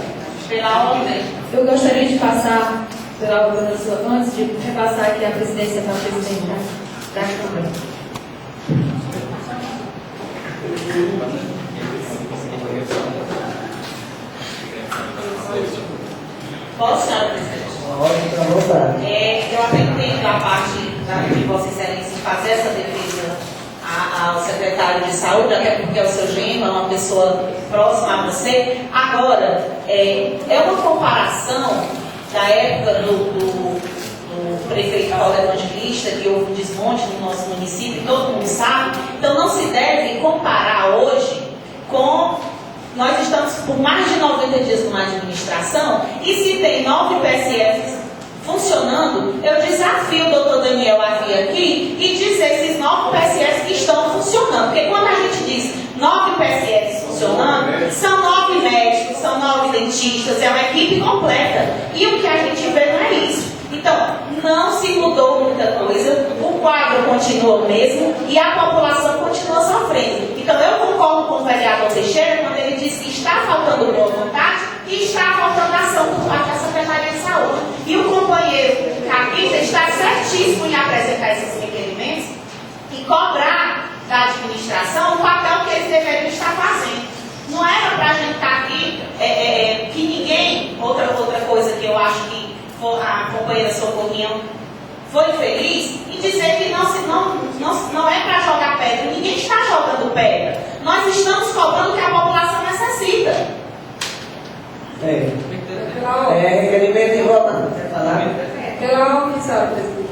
Pela ordem. Eu gostaria de passar pela ordem antes de repassar aqui a presidência para a presidente da Câmara. Posso, senhora presidente? Fica à vontade. Eu até entendo a parte de Vossa Excelência em fazer essa defesa ao secretário de saúde, até porque é o seu genro, é uma pessoa próxima a você. Agora, é uma comparação da época do prefeito Paulo Evangelista, que houve um desmonte no nosso município, todo mundo sabe. Então não se deve comparar hoje com... Nós estamos por mais de 90 dias numa administração, e se tem 9 PSFs funcionando, eu desafio o doutor Daniel a vir aqui e dizer esses 9 PSFs que estão funcionando. Porque quando a gente diz 9 PSFs funcionando, são 9 médicos, são 9 dentistas, é uma equipe completa. E o que a gente vê não é isso. Então, não se mudou muita coisa, o quadro continua o mesmo e a população continua sofrendo. Então, eu concordo com o vereador Teixeira quando ele diz que está faltando boa vontade e está faltando ação por parte da Secretaria de Saúde. E o companheiro Capita está certíssimo em apresentar esses requerimentos e cobrar da administração o papel que eles deveriam estar fazendo. Não era para a gente estar aqui, que ninguém, outra coisa que eu acho que a companheira Socorrinha foi feliz e dizer que não é para jogar pedra. Ninguém está jogando pedra. Nós estamos cobrando o que a população necessita. Requerimento de votação. Quer falar? Pela ordem, senhora presidente.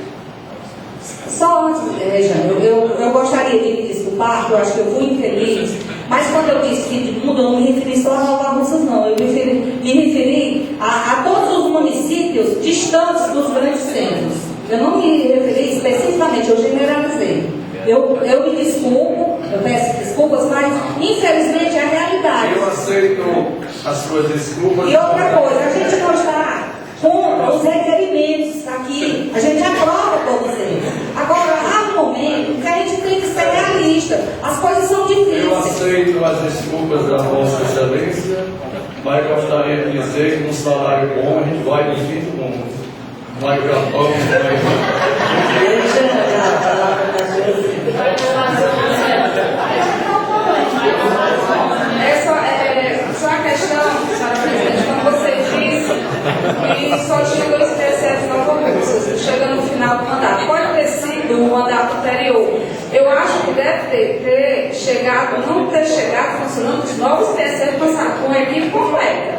Só antes, Jane, eu gostaria de me desculpar, eu acho que eu fui infeliz, mas quando eu disse fim de mundo, eu não me referi só a Nova Russas, não. Eu me referi a todos os municípios distantes dos grandes centros. Eu não me referi especificamente, eu generalizei. Eu me desculpo, eu peço desculpas, mas infelizmente é a realidade. Eu aceito as suas desculpas. E outra coisa, a gente não está cumpra os requerimentos aqui. A gente aprova todos eles. Agora, há um momento que a gente tem que ser realista. As coisas são Eu difíceis. aceito as desculpas da Vossa Excelência, mas gostaria de dizer que um salário bom a gente vai no fim do mundo. Vai no Japão, vai. Deixa a palavra da Josi. Só a questão, senhora presidente, como você disse, que só tinha 2 PSFs Nova Russas, chegando no final do mandato. Pode ter sido o mandato anterior. Eu acho que deve ter chegado, não ter chegado funcionando os novos PSFs passados, com a equipe completa.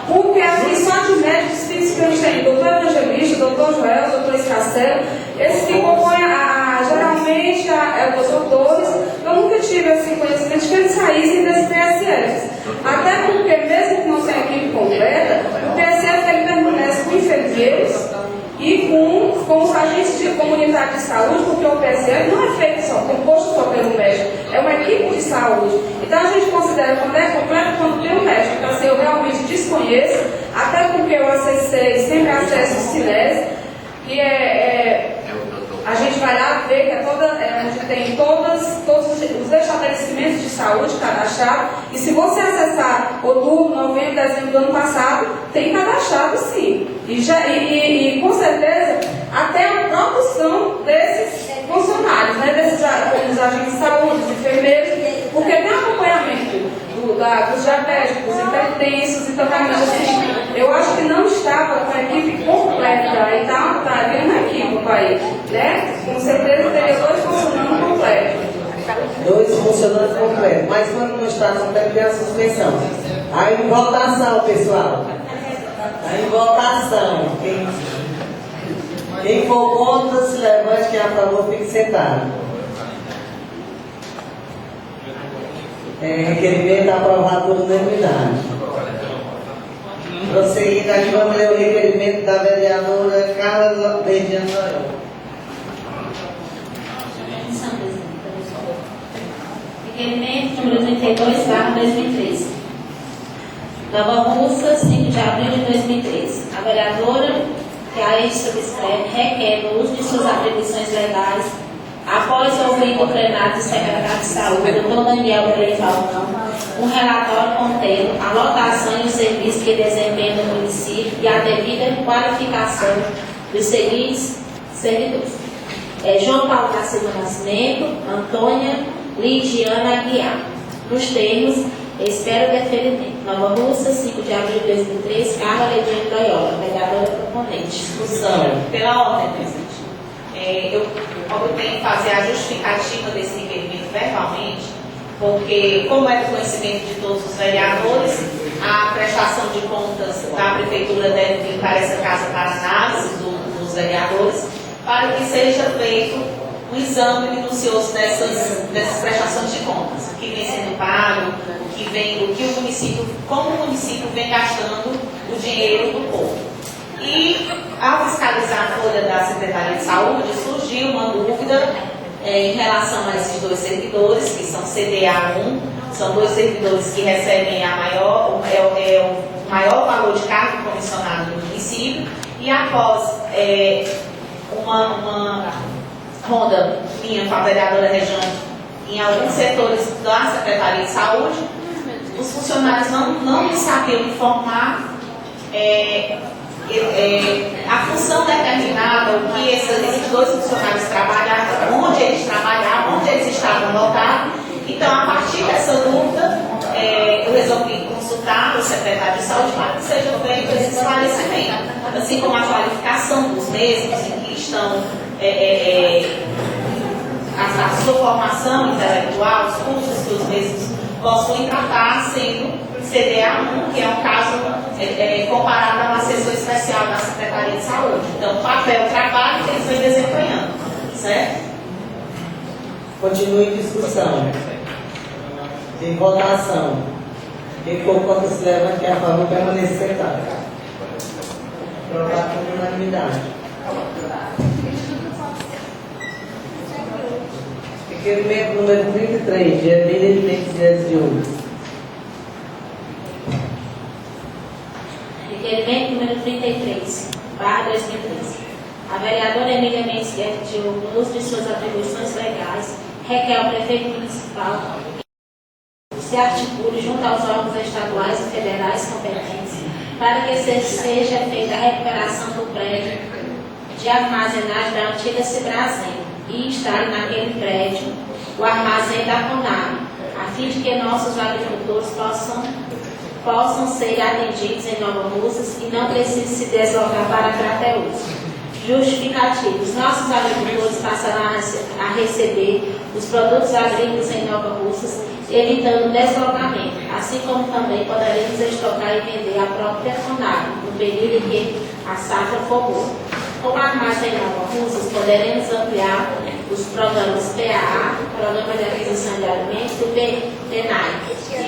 Porque aqui só de médicos fixos que a gente tem, doutor Evangelista, doutor Joel, doutor Escacelo, esses que compõem geralmente os doutores, eu nunca tive assim, conhecimento de que eles saíssem desses PSFs. Até porque, mesmo que não tenha equipe completa, o PSF ele permanece com enfermeiros e com os agentes de comunidade de saúde, porque o PSF não é feito só, composto só pelo médico, é uma equipe de saúde. Então a gente considera quando é completo quando tem um médico. Então assim, eu realmente desconheço, até porque eu acessei, sempre acesso o Sinés, que a gente vai lá ver que onde tem todos os estabelecimentos de saúde cadastrados. E se você acessar outubro, novembro, dezembro do ano passado, tem cadastrado sim. E com certeza até a produção desses funcionários, né, desses agentes de saúde, dos enfermeiros, porque tem acompanhamento dos diabéticos, hipertensos e tratamento assim. Eu acho que não estava com a equipe completa, e está vindo uma equipe para aí, né? Com certeza teria 2 funcionando completos. 2 funcionando completo, mas quando não está completo tem a suspensão. Aí em votação, pessoal. Aí em votação. Quem for contra, se levante, quem é a favor, fique sentado. Requerimento aprovado por unanimidade. Prosseguindo aqui, vamos ler o requerimento da vereadora Carla Verdiano Noel. Requerimento número 32/2013. Nova Russa, 5 de abril de 2013. A vereadora, que a ex subscreve, requer no uso de suas atribuições legais, após ouvir no plenário do secretário de Saúde, Dr. Daniel Belém Falcão, um relatório contendo a lotação e os serviços que desempenha no município e a devida qualificação dos seguintes servidores. João Paulo da Silva Nascimento, Antônia Lidiana Aguiar. Nos termos, espero deferimento. Nova Russa, 5 de abril de 2013, Carla Lidiane Loyola, vereadora proponente. Discussão. Pela ordem, presidente. Eu tenho que fazer a justificativa desse requerimento verbalmente, porque, como é do conhecimento de todos os vereadores, a prestação de contas da Prefeitura deve vir para essa casa para análise dos vereadores, para que seja feito um exame minucioso dessas prestações de contas, o que vem sendo pago, o que o município, como o município vem gastando o dinheiro do povo. E, ao fiscalizar a folha da Secretaria de Saúde, surgiu uma dúvida em relação a esses 2 servidores, que são CDA1, são 2 servidores que recebem o maior valor de cargo comissionado no município, e após uma ronda minha com a vereadora Rejane em alguns setores da Secretaria de Saúde, os funcionários não sabiam informar a função determinada, o que esses 2 funcionários trabalhavam, onde eles trabalhavam, onde eles estavam lotados. Então, a partir dessa dúvida, eu resolvi consultar o secretário de saúde para que seja feito esse esclarecimento, assim como a qualificação dos mesmos, em que estão a sua formação intelectual, os cursos que os mesmos possuem para estar sendo CDA1, que é um caso comparado a um assessor especial da Secretaria de Saúde. Então, o papel, o trabalho que eles vêm desempenhando, certo? Continue em discussão. Em votação. Quem for contra, se levante, quem é a favor, permaneça sentado. Aprovado por unanimidade. Requerimento número 33, de Emília de Mendes de Ouro. Requerimento número 33. 2013. A vereadora Emília Mendes Guedes Diogo, no uso de suas atribuições legais, requer ao prefeito municipal que se articule junto aos órgãos estaduais e federais competentes para que seja feita a recuperação do prédio de armazenagem da antiga Cibrazen e instale naquele prédio o armazém da Conab, a fim de que nossos agricultores possam ser atendidos em Nova Russas e não precisem se deslocar para Crateús. Justificativos. Nossos agricultores passarão a receber os produtos agrícolas em Nova Russas, evitando deslocamento, assim como também poderemos estocar e vender a própria Conab, no período em que a safra for boa. Com a armazém em Nova Russas, poderemos ampliar os programas PAA, Programa de Aquisição de Alimentos, do PENAI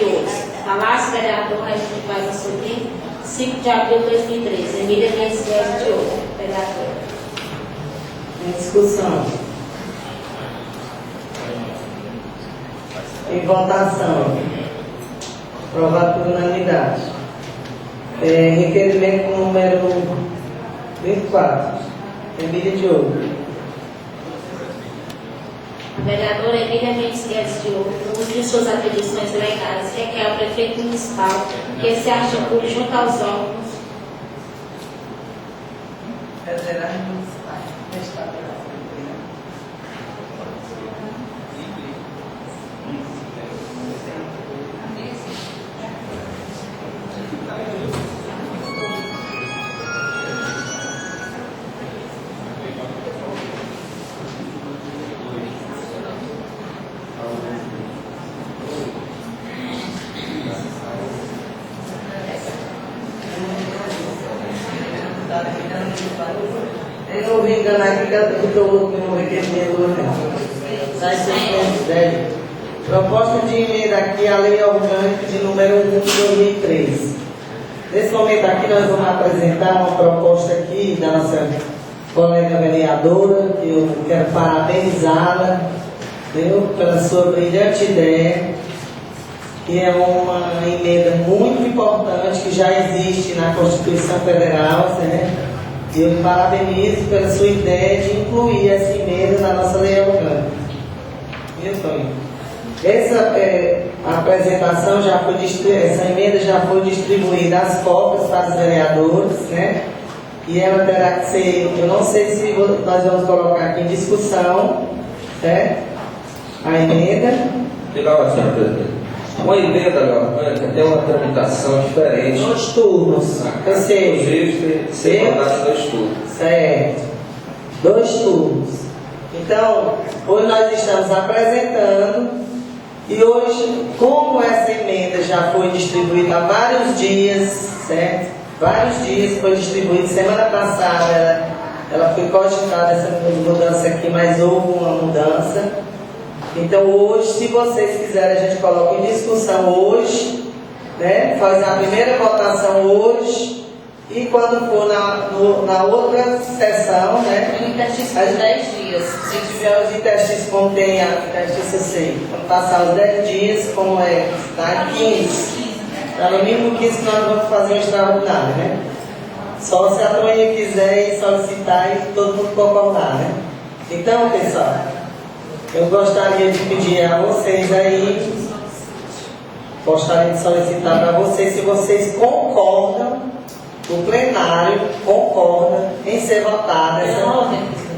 e outros. Palácio Vereador Raimundo Paz Assobrinho, 5 de abril de 2013. Emília Mendes Guedes Diogo, vereadora. Em discussão. Em votação. Aprovado por unanimidade. Requerimento número 24. Emília Diogo. A vereadora Emília Mendes Guedes Diogo, no uso de suas atribuições legais, requer ao prefeito municipal que se articule junto aos órgãos Federais municipais. Eu não vou enganar aqui, que eu estou no requerimento. Proposta de emenda aqui à Lei Orgânica de número 1 de 2003. Nesse momento aqui nós vamos apresentar uma proposta aqui da nossa colega vereadora, que eu quero parabenizá-la, pela sua brilhante ideia, que é uma emenda muito importante que já existe na Constituição Federal, né? E eu parabenizo pela sua ideia de incluir essa emenda na nossa lei orgânica. Viu, Tonho? Essa apresentação já foi essa emenda já foi distribuída às cópias para os vereadores, né? E ela terá que ser, eu não sei se nós vamos colocar aqui em discussão, né? A emenda. Legal, senhora presidente. Uma emenda, tem uma tramitação diferente. 2 turnos. Eu sei. Inclusive, ser mandado 2 turnos. Certo. 2 turnos. Então, hoje nós estamos apresentando, e hoje, como essa emenda já foi distribuída há vários dias, certo? Vários dias foi distribuída. Semana passada ela foi cogitada essa mudança aqui, mas houve uma mudança. Então hoje, se vocês quiserem, a gente coloca em discussão hoje, né? Faz a primeira votação hoje, e quando for na outra sessão, né? Um interstício de 10 dias. Se tiver os interstícios, como tem a interstício assim, quando passar os 10 dias, como é, tá? 15. Tá no mínimo 15 nós vamos fazer um extraordinário, né? Só se a Toninha quiser ir solicitar e todo mundo concordar, né? Então, pessoal, eu gostaria de pedir a vocês aí, gostaria de solicitar para vocês, se vocês concordam, o plenário concorda em ser votada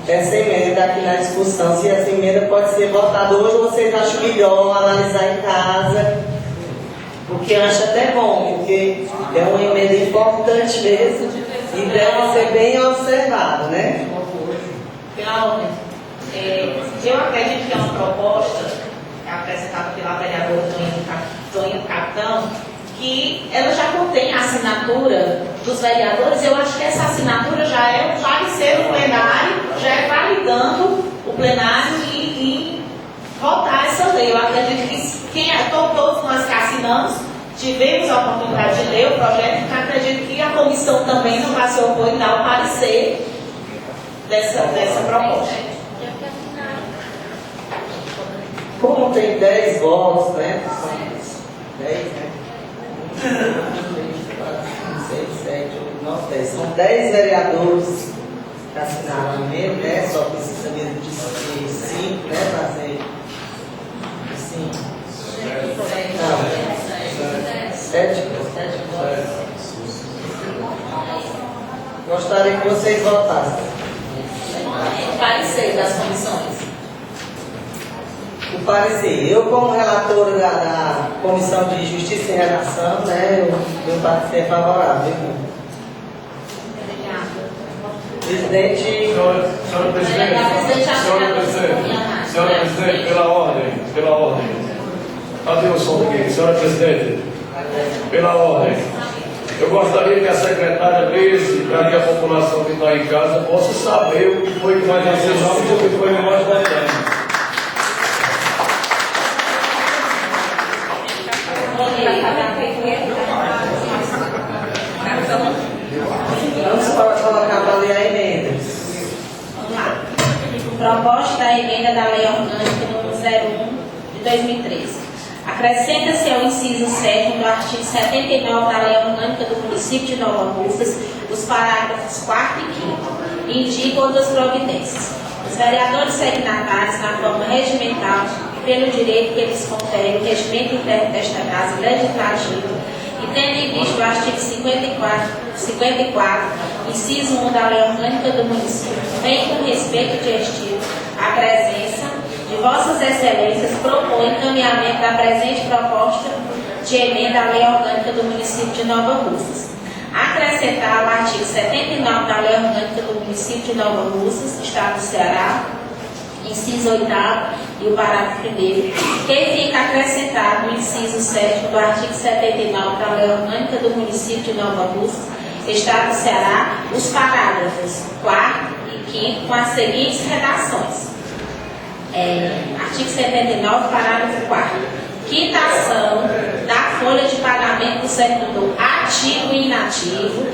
essa emenda aqui na discussão. Se essa emenda pode ser votada hoje, vocês acham melhor analisar em casa, porque eu acho até bom, porque é uma emenda importante mesmo e deve ser bem observada, né? Pela ordem. Eu acredito que é uma proposta apresentada pela vereadora Toninha Capitão, que ela já contém a assinatura dos vereadores. Eu acho que essa assinatura já é um parecer do plenário, já é validando o plenário e votar essa lei. Eu acredito que todos nós que assinamos tivemos a oportunidade de ler o projeto, e acredito que a comissão também não vai se opor em dar o parecer dessa proposta. Como tem 10 votos, né? 10, né? 1, 2, 3, 4, 5, 6, 7, 8, 9, acontece? São 10 vereadores que assinaram a emenda, né? Só precisa mesmo de 5, né? Fazer assim. Não. 7. Gostaria que vocês votassem. Parecer das comissões. O parecer, eu como relatora da Comissão de Justiça e Redação, né, meu parecer é favorável. Presidente, Senhora Presidente, pela ordem. Cadê o som aqui? Senhora Presidente, pela ordem. Eu gostaria que a secretária lesse para que a população que está em casa possa saber o que foi que nós assinamos e o que foi que nós votamos. vamos colocar para ler a emenda. Vamos lá. Proposta da emenda da Lei Orgânica número 01 de 2013. Acrescenta-se ao inciso 7 do artigo 79 da Lei Orgânica do Município de Nova Russas os parágrafos 4º e 5º. Indica outras providências. Os vereadores signatários, na forma regimental e pelo direito que eles conferem o regimento interno desta Casa Legislativa, e tendo em vista o artigo 54, inciso 1 da Lei Orgânica do Município, bem com respeito de estilo, a presença de Vossas Excelências propõe encaminhamento da presente proposta de emenda à Lei Orgânica do Município de Nova Russas. Acrescentar o artigo 79 da Lei Orgânica do Município de Nova Russas, Estado do Ceará, inciso 8º e o parágrafo 1º, que fica acrescentado no inciso 7º do artigo 79 da Lei Orgânica do Município de Nova Russas, Estado do Ceará, os parágrafos 4º e 5º com as seguintes redações. Artigo 79, parágrafo 4º. Quitação da folha de pagamento do servidor ativo e inativo,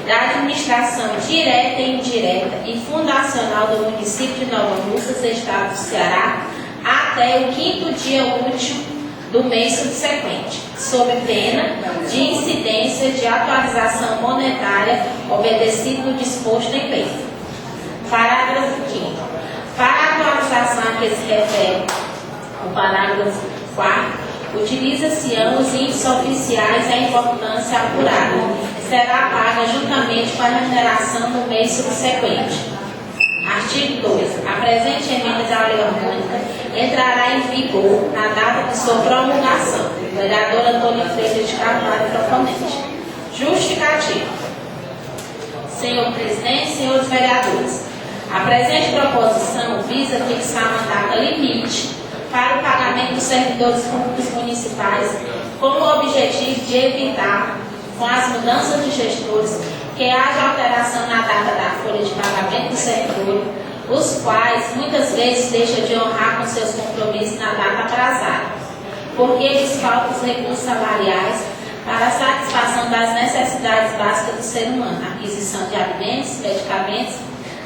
da administração direta e indireta e fundacional do município de Nova Russas, Estado do Ceará, até o 5º dia útil do mês subsequente, sob pena de incidência de atualização monetária obedecido no disposto em lei. Parágrafo 5º. Para a atualização a que se refere o parágrafo 4º, utiliza-se-ão os índices oficiais e a importância apurada. Será paga juntamente com a remuneração no mês subsequente. Artigo 2. A presente emenda da Lei Orgânica entrará em vigor na data de sua promulgação. Vereador Antônio Freire de Carvalho, proponente. Justificativa. Senhor Presidente, senhores vereadores, a presente proposição visa fixar uma data limite para o pagamento dos servidores públicos municipais, com o objetivo de evitar, com as mudanças de gestores, que haja alteração na data da folha de pagamento do servidor, os quais muitas vezes deixam de honrar com seus compromissos na data atrasada, porque lhes faltam os recursos salariais para a satisfação das necessidades básicas do ser humano, aquisição de alimentos, medicamentos,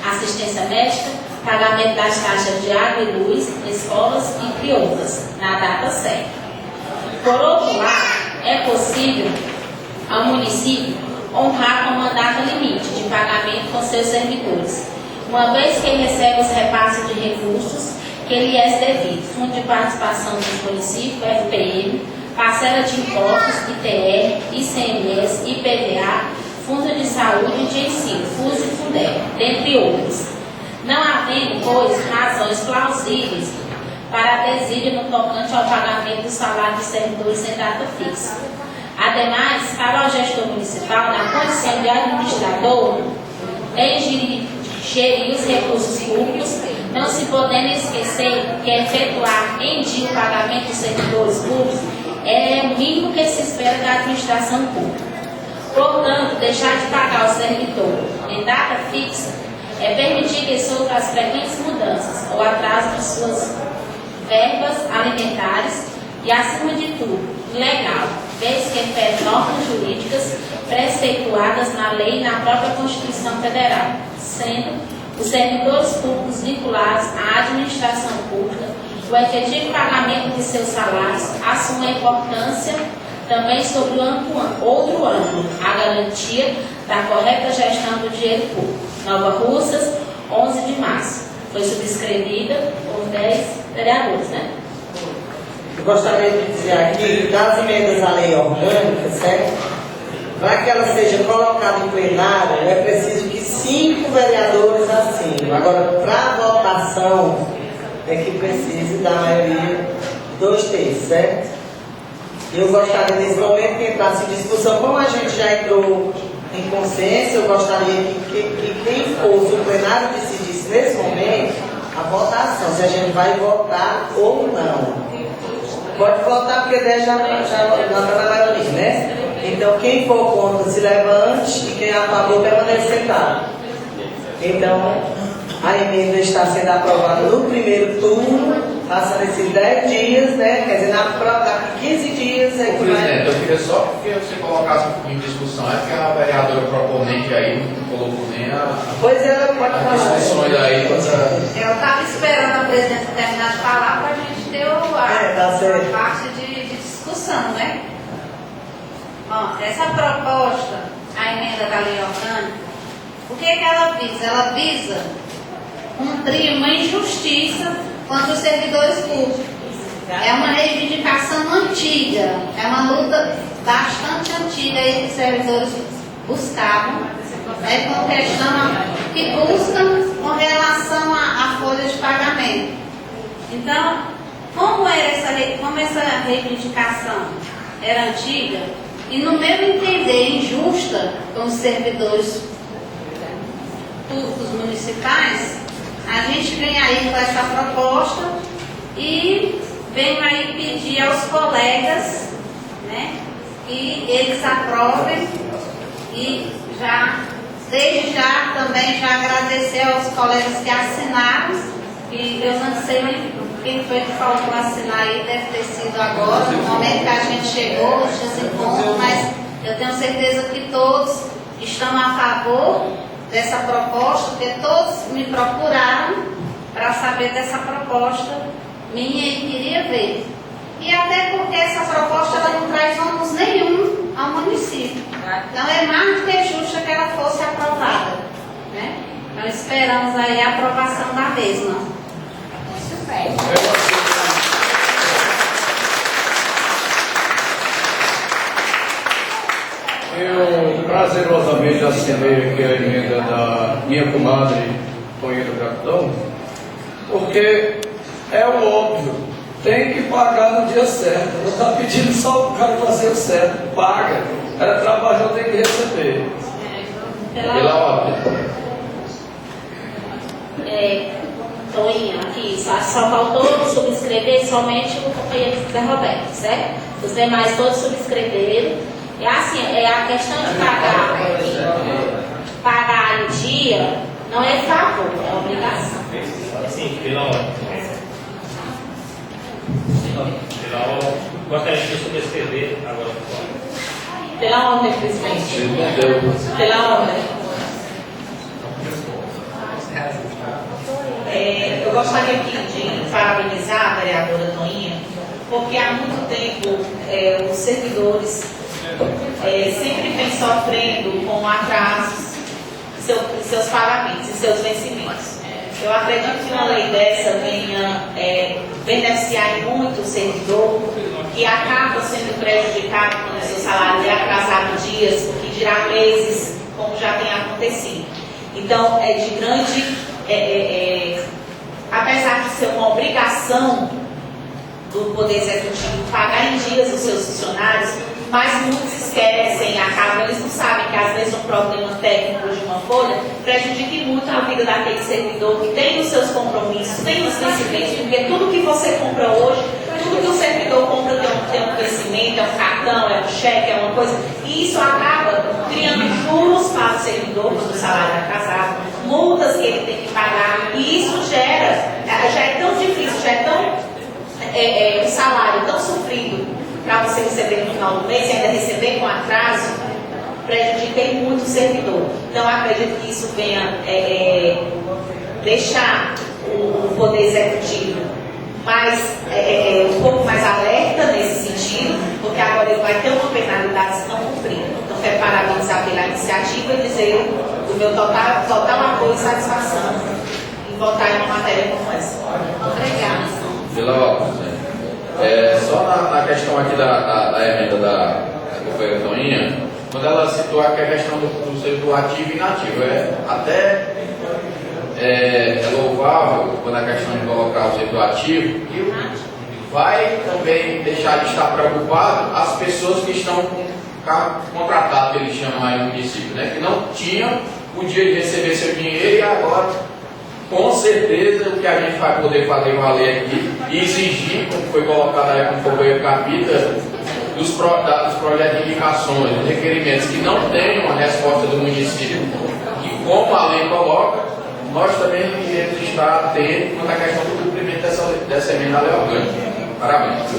assistência médica, pagamento das taxas de água e luz, escolas, entre outras, na data certa. Por outro lado, é possível ao município honrar com uma data limite de pagamento com seus servidores, uma vez que ele recebe os repasses de recursos que lhe é devido, Fundo de Participação dos Municípios, FPM, parcela de impostos, ITR, ICMS, IPVA, Fundo de Saúde e de Ensino, FUS e FUNDEB, dentre outros. Não havendo, pois, razões plausíveis para desídia no tocante ao pagamento do salário dos servidores em data fixa. Ademais, cabe ao gestor municipal, na condição de administrador, em gerir os recursos públicos, não se podendo esquecer que efetuar em dia o pagamento dos servidores públicos é o mínimo que se espera da administração pública. Portanto, deixar de pagar o servidor em data fixa é permitir que sofra as frequentes mudanças ou atraso de suas verbas alimentares e, acima de tudo, ilegal, vez que fere normas jurídicas preceituadas na lei e na própria Constituição Federal, sendo os servidores públicos vinculados à administração pública, o efetivo pagamento de seus salários assume a importância Também sobre outro ângulo, a garantia da correta gestão do dinheiro público. Nova Russas, 11 de março. Foi subscrevida por 10 vereadores, né? Eu gostaria de dizer aqui, das emendas à lei orgânica, certo? Para que ela seja colocada em plenário, é preciso que 5 vereadores assinem. Agora, para votação, é que precisa da maioria 2 terços, certo? Eu gostaria nesse momento que entrasse em discussão, como a gente já entrou em consenso, eu gostaria que quem fosse o plenário decidisse nesse momento a votação, se a gente vai votar ou não. Pode votar porque já está na maioria, né? Então quem for contra se leva antes e quem é a favor permanece sentado. Então a emenda está sendo aprovada no primeiro turno, passando esses 10 dias, né? Quer dizer, daqui 15 dias é que vai. Presidente, eu queria só que você colocasse em discussão, é que a vereadora proponente aí não colocou nem Pois ela pode as falar. discussões aí Eu estava esperando a presidente terminar de falar para a gente ter tá a parte de discussão, né? Bom, essa proposta, a emenda da lei orgânica, o que ela visa? Ela visa cumprir uma injustiça contra os servidores públicos. É uma reivindicação antiga, é uma luta bastante antiga aí que os servidores buscavam, com questão que buscam com relação à folha de pagamento. Então, como essa reivindicação era antiga, e no meu entender injusta com os servidores públicos municipais, a gente vem aí com essa proposta e venho aí pedir aos colegas, né, que eles aprovem e desde já também já agradecer aos colegas que assinaram, e eu não sei quem foi que faltou assinar aí, deve ter sido agora, no momento que a gente chegou, esse encontro, mas eu tenho certeza que todos estão a favor dessa proposta, porque todos me procuraram para saber dessa proposta minha e queria ver. E até porque essa proposta ela não traz ônus nenhum ao município. Então é mais do que justo que ela fosse aprovada, né? Então esperamos aí a aprovação da mesma. Eu prazerosamente assinei aqui a emenda da minha comadre Toinha do Capitão, porque é o óbvio, tem que pagar no dia certo. Não está pedindo só o cara fazer o certo, paga. O cara trabalhou, tem que receber. pela ordem. Toinha, aqui, só faltou subscrever somente o companheiro José Roberto, certo? Os demais todos subscreveram. É assim, a questão de pagar em dia não é favor, é obrigação. Sim, pela ordem. Pela ordem. Gostaria de subscrever agora. Pela ordem, presidente. Pela ordem. Eu gostaria aqui de parabenizar a vereadora Toinha, porque há muito tempo os servidores sempre vêm sofrendo com atrasos em seus pagamentos, em seus vencimentos. Eu acredito que uma lei dessa venha beneficiar muito o servidor, que acaba sendo prejudicado quando o seu salário é atrasado dias, o que dirá meses, como já tem acontecido. Então, é de grande... apesar de ser uma obrigação do Poder Executivo pagar em dias os seus funcionários, mas muitos esquecem, acabam, eles não sabem que às vezes um problema técnico de uma folha prejudique muito a vida daquele servidor que tem os seus compromissos, tem os vencimentos, porque tudo que você compra hoje, tudo que o servidor compra tem um vencimento, é um cartão, é um cheque, é uma coisa, e isso acaba criando juros para o servidor quando o salário é atrasado, multas que ele tem que pagar, e isso já é tão difícil, já é tão um salário tão sofrido para você receber no final do mês e ainda receber com atraso, prejudica muito o servidor. Então, acredito que isso venha deixar o Poder Executivo um pouco mais alerta nesse sentido, porque agora ele vai vai ter uma penalidade se não cumprir. Então, quero parabenizar pela iniciativa e dizer do meu total apoio e satisfação em votar em uma matéria como essa. Obrigada. Só na questão aqui da emenda da companheira Toninha, quando ela citou aqui a questão do ativo e inativo, é louvável quando a questão de colocar o setor ativo, vai também deixar de estar preocupado as pessoas que estão com carro contratado, que eles chamam aí no município, né? Que não tinham o dia de receber seu dinheiro e agora, com certeza, o que a gente vai poder fazer valer aqui e exigir, como foi colocado aí com o companheiro Capita, dos projetos de indicações, dos requerimentos que não têm uma resposta do município, e como a lei coloca, nós também iremos estar atentos quanto à questão do cumprimento dessa emenda lei orgânica. Parabéns.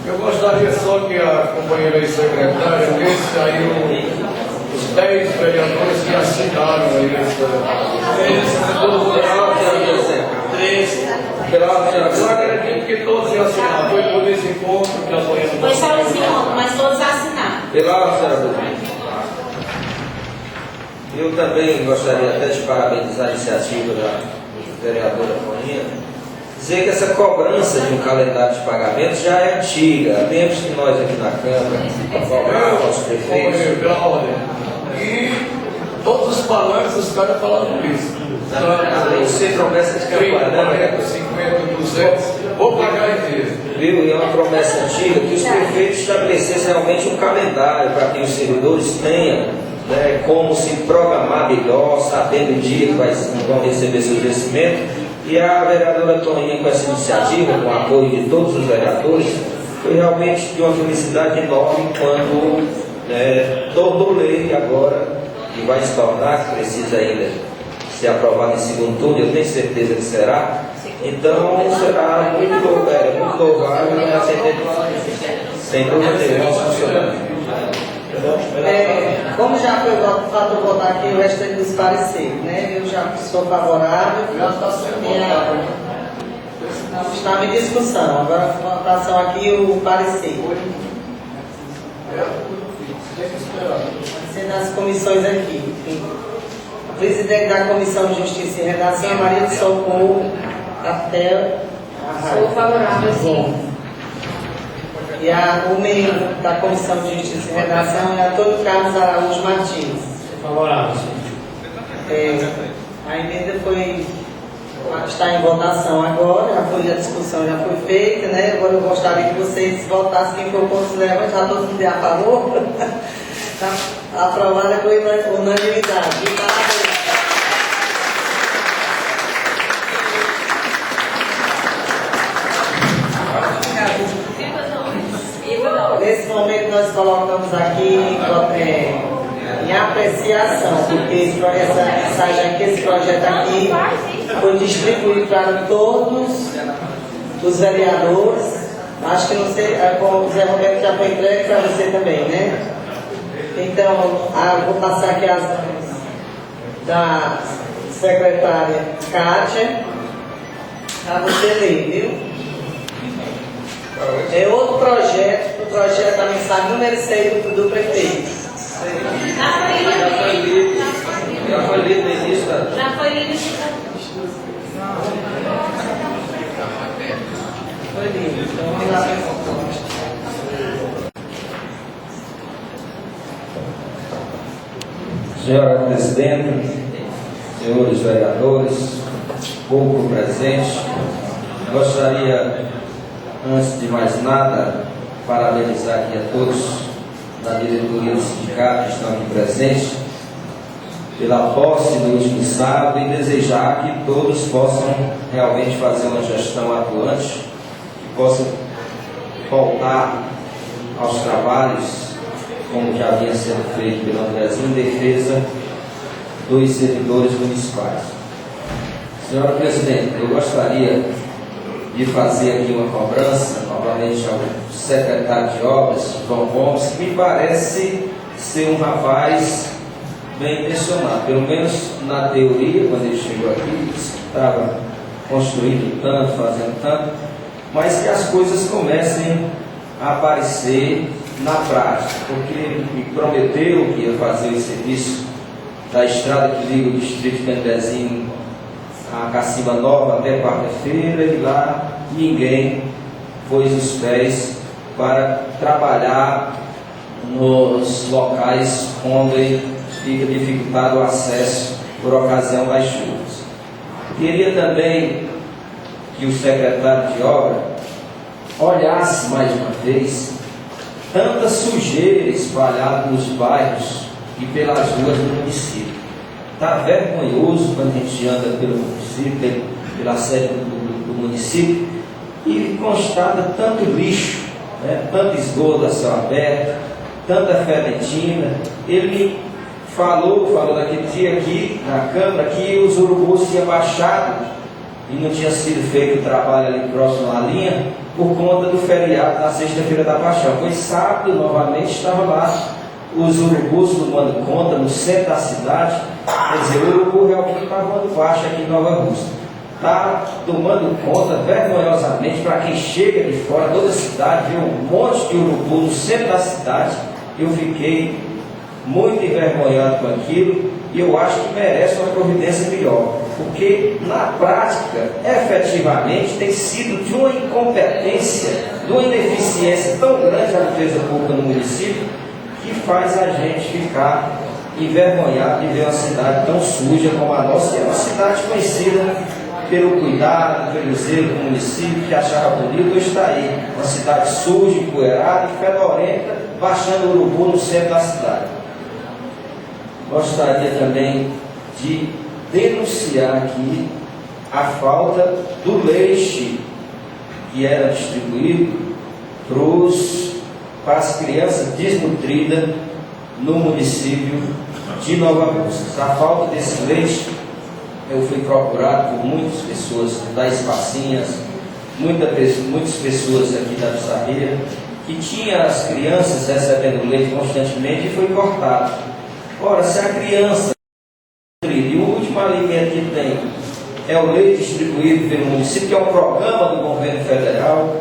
Eu gostaria só que a companheira secretária lesse aí os 10 vereadores que assinaram aí Agora acredito que todos iam assinar. Foi por esse encontro que apoiamos. Foi só esse encontro, mas todos assinaram. Eu também gostaria até de parabenizar a iniciativa da vereadora Toninha, dizer que essa cobrança de um calendário de pagamentos já é antiga. Lembra que nós aqui na Câmara cobrávamos os prefeitos. E todos os palanques, os caras falavam isso. Você promessa de campanha, 40, 50, 200, vou pagar em dia. Viu? E é uma promessa antiga que os prefeitos estabelecessem realmente um calendário para que os servidores tenham, né, como se programar melhor, sabendo o dia que vão receber seu vencimento. E a vereadora Toninha, com essa iniciativa, com o apoio de todos os vereadores, foi realmente de uma felicidade enorme quando tornou lei agora, e vai se tornar, que precisa ainda ser aprovado em segundo turno, eu tenho certeza que será. Então será muito louvável e sem dúvida nenhuma funcionar. Como já foi o fato de votar aqui, o resto é dos pareceres, né? Eu já sou favorável. Estava em discussão, agora a votação aqui, o parecer. Sendo as comissões aqui. A presidente da Comissão de Justiça e Redação, Maria de Socorro Captel. Sou favorável, sim. E o membro da Comissão de Justiça e Redação é Antônio Carlos Araújo Martins. Favorável, sim. A emenda está em votação agora, a discussão já foi feita, né? Agora eu gostaria que vocês votassem quem for contra, já todo mundo a favor. Está aprovada por unanimidade. Nesse momento nós colocamos aqui em apreciação, porque esse projeto aqui foi distribuído para todos os vereadores. Acho que não sei, como o Zé Roberto já foi entregue para você também, né? Então, vou passar aqui as da secretária Kátia, para você ler, viu? É outro projeto, o projeto da mensagem número 6 do prefeito. Já foi lido no início, tá? Já foi lido. Foi lido. Então vamos lá. Senhora Presidente, senhores vereadores, público presente, gostaria, antes de mais nada, parabenizar aqui a todos da diretoria do sindicato que estão aqui presentes pela posse do último sábado e desejar que todos possam realmente fazer uma gestão atuante, que possam voltar aos trabalhos como já havia sendo feito pelo Andrezinho, em defesa dos servidores municipais. Senhora Presidente, eu gostaria de fazer aqui uma cobrança, novamente ao secretário de Obras, João Gomes, que me parece ser um rapaz bem intencionado, pelo menos na teoria, quando ele chegou aqui, estava construindo tanto, fazendo tanto, mas que as coisas comecem aparecer na prática, porque ele me prometeu que ia fazer o serviço da estrada que liga o distrito de Candezinho a Cacimba Nova até quarta-feira, e lá ninguém pôs os pés para trabalhar nos locais onde fica dificultado o acesso por ocasião das chuvas. Queria também que o secretário de obra olhasse mais uma vez tanta sujeira espalhada nos bairros e pelas ruas do município. Está vergonhoso quando a gente anda pelo município, pela sede do município, e constata tanto lixo, né? Tanto esgoto a céu aberto, tanta fermentina. Ele me falou naquele dia aqui na Câmara que os urubus tinham baixado e não tinha sido feito o trabalho ali próximo à linha por conta do feriado na sexta-feira da Paixão. Pois sábado, novamente, estava lá os urubus tomando conta no centro da cidade. Quer dizer, o urubu realmente está voando baixo aqui em Nova Russa. Está tomando conta vergonhosamente para quem chega de fora, toda a cidade, vê um monte de urubu no centro da cidade. Eu fiquei muito envergonhado com aquilo, e eu acho que merece uma providência melhor, porque na prática, efetivamente, tem sido de uma incompetência, de uma ineficiência tão grande a limpeza pública no município, que faz a gente ficar envergonhado de ver uma cidade tão suja como a nossa, que é uma cidade conhecida pelo cuidado, pelo zelo do município, que achava bonito. Hoje está aí, uma cidade suja, empoeirada e fedorenta, baixando o urubu no centro da cidade. Gostaria também de denunciar aqui a falta do leite que era distribuído para as crianças desnutridas no município de Nova Russas. A falta desse leite, eu fui procurado por muitas pessoas das Espacinhas, muitas pessoas aqui da Pissarreira, que tinha as crianças recebendo leite constantemente e foi cortado. Ora, se a criança e o último alimento que tem é o leite distribuído pelo município, que é um programa do governo federal,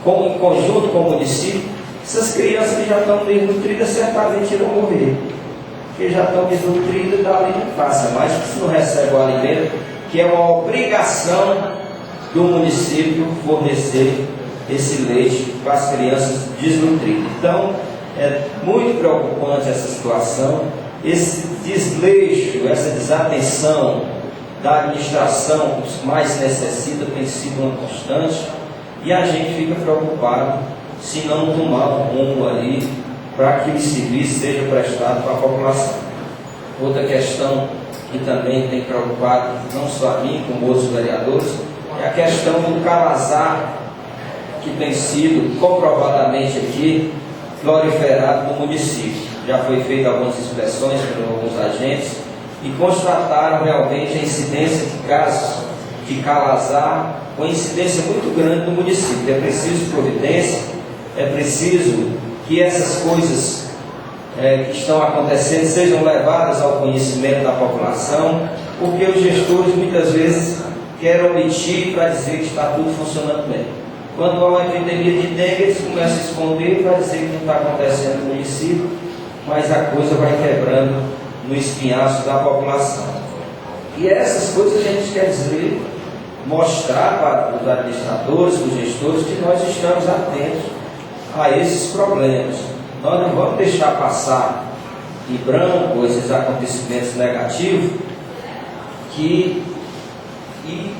em conjunto com o município, essas crianças que já estão desnutridas certamente irão morrer, porque já estão desnutridas, dali não passa mais, se não recebe o alimento, que é uma obrigação do município fornecer esse leite para as crianças desnutridas. Então, é muito preocupante essa situação. Esse desleixo, essa desatenção da administração que mais necessita tem sido uma constante, e a gente fica preocupado se não tomar um rumo ali para que o serviço seja prestado para a população. Outra questão que também tem preocupado não só a mim, como outros vereadores, é a questão do calazar, que tem sido comprovadamente aqui proliferado no município. Já foi feita algumas inspeções por alguns agentes e constataram realmente a incidência de casos de calazar, uma incidência muito grande no município. É preciso providência, é preciso que essas coisas que estão acontecendo sejam levadas ao conhecimento da população, porque os gestores muitas vezes querem omitir para dizer que está tudo funcionando bem. Quando há uma epidemia de dengue, eles começam a esconder para dizer que não está acontecendo no município, mas a coisa vai quebrando no espinhaço da população. E essas coisas a gente quer dizer, mostrar para os administradores, os gestores, que nós estamos atentos a esses problemas. Nós não vamos deixar passar em branco esses acontecimentos negativos e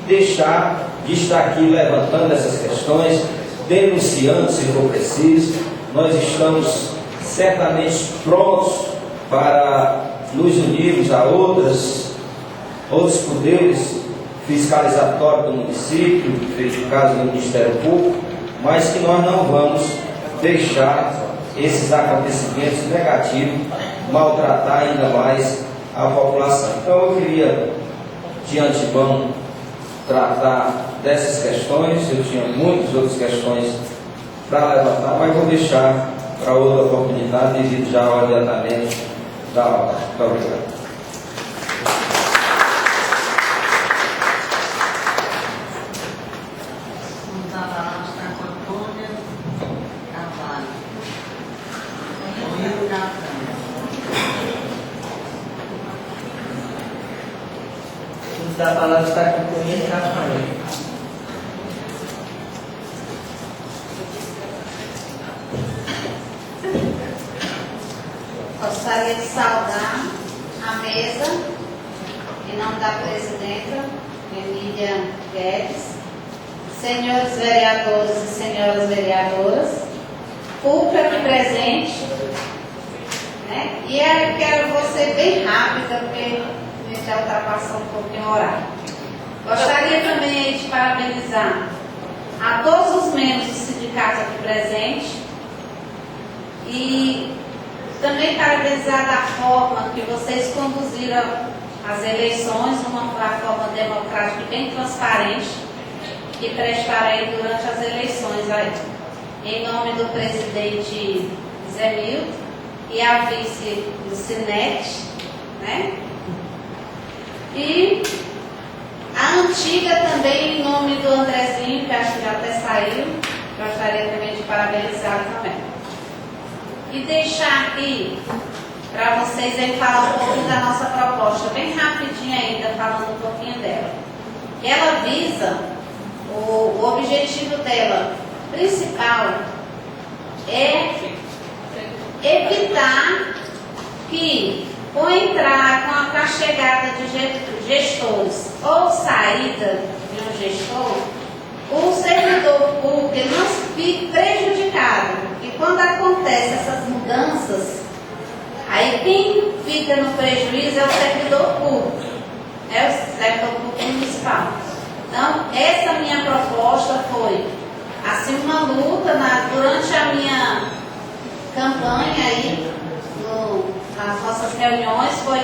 deixar de estar aqui levantando essas questões, denunciando se for preciso. Nós estamos certamente prontos para nos unirmos a outros poderes fiscalizatórios do município, feito o caso do Ministério Público, mas que nós não vamos deixar esses acontecimentos negativos maltratar ainda mais a população. Então eu queria de antemão tratar dessas questões. Eu tinha muitas outras questões para levantar, mas vou deixar para outra oportunidade, devido já ao adiantamento da aula. Muito obrigado. Vamos à palavra, Antônia Carvalho. da palavra está concluído, Rafael. Gostaria de saudar a mesa, em nome da presidenta, Emília Guedes, senhores vereadores e senhoras vereadoras, público aqui presente, né? E eu quero ser bem rápida, porque a gente já ultrapassou um pouquinho o horário. Gostaria também de parabenizar a todos os membros do sindicato aqui presentes e também parabenizar da forma que vocês conduziram as eleições, uma forma democrática e bem transparente, que prestarei durante as eleições aí. Em nome do presidente Zé Milton e a vice Lucinete, né? E a antiga também, em nome do Andrezinho, que acho que já até saiu, gostaria também de parabenizar também. E deixar aqui para vocês aí falar um pouquinho da nossa proposta, bem rapidinho ainda, falando um pouquinho dela. Ela visa, o objetivo dela principal é evitar que, com a entrada, com a chegada de gestores ou saída de um gestor, o servidor público ele não fique prejudicado. E quando acontecem essas mudanças, aí quem fica no prejuízo é o servidor público, é o servidor público municipal. Então, essa minha proposta foi, assim, uma luta durante a minha campanha aí, nas nossas reuniões, foi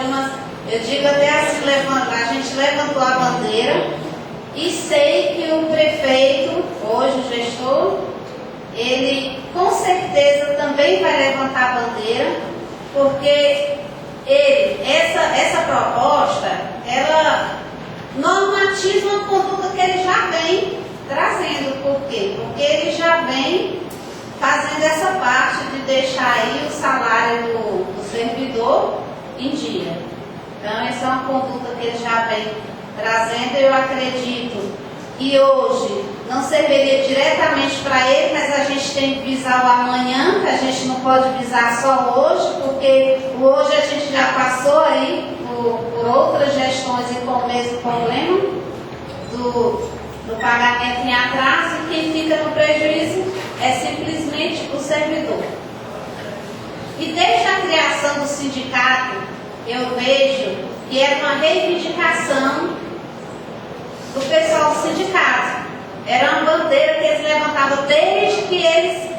eu digo até assim, a gente levantou a bandeira e sei que o prefeito, hoje o gestor, ele com certeza também vai levantar a bandeira, porque essa proposta, ela normatiza uma conduta que ele já vem trazendo. Por quê? Porque ele já vem fazendo essa parte de deixar aí o salário do servidor em dia. Então, essa é uma conduta que ele já vem trazendo. Eu acredito que hoje não serviria diretamente para ele, mas a gente tem que visar o amanhã, que a gente não pode visar só hoje, porque hoje a gente já passou aí por outras gestões e com o mesmo problema do pagamento em atraso, e quem fica no prejuízo é simplesmente o servidor. E desde a criação do sindicato, eu vejo que era uma reivindicação do pessoal do sindicato. Era uma bandeira que eles levantavam desde que eles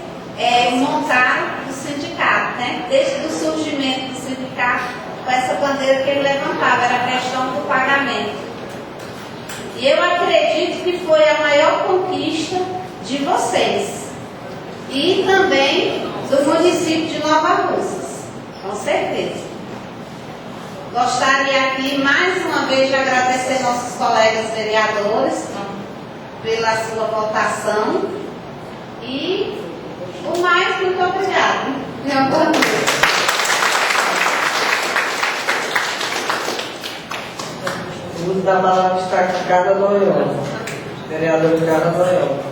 montaram o sindicato, né? Desde o surgimento do sindicato, com essa bandeira que ele levantava, era a questão do pagamento. E eu acredito que foi a maior conquista de vocês e também do município de Nova Russas, com certeza. Gostaria aqui mais uma vez de agradecer nossos colegas vereadores pela sua votação e o mais, muito obrigado. Meu boa noite. O uso da palavra está com Carla Loyola. Vereador Carla Loyola.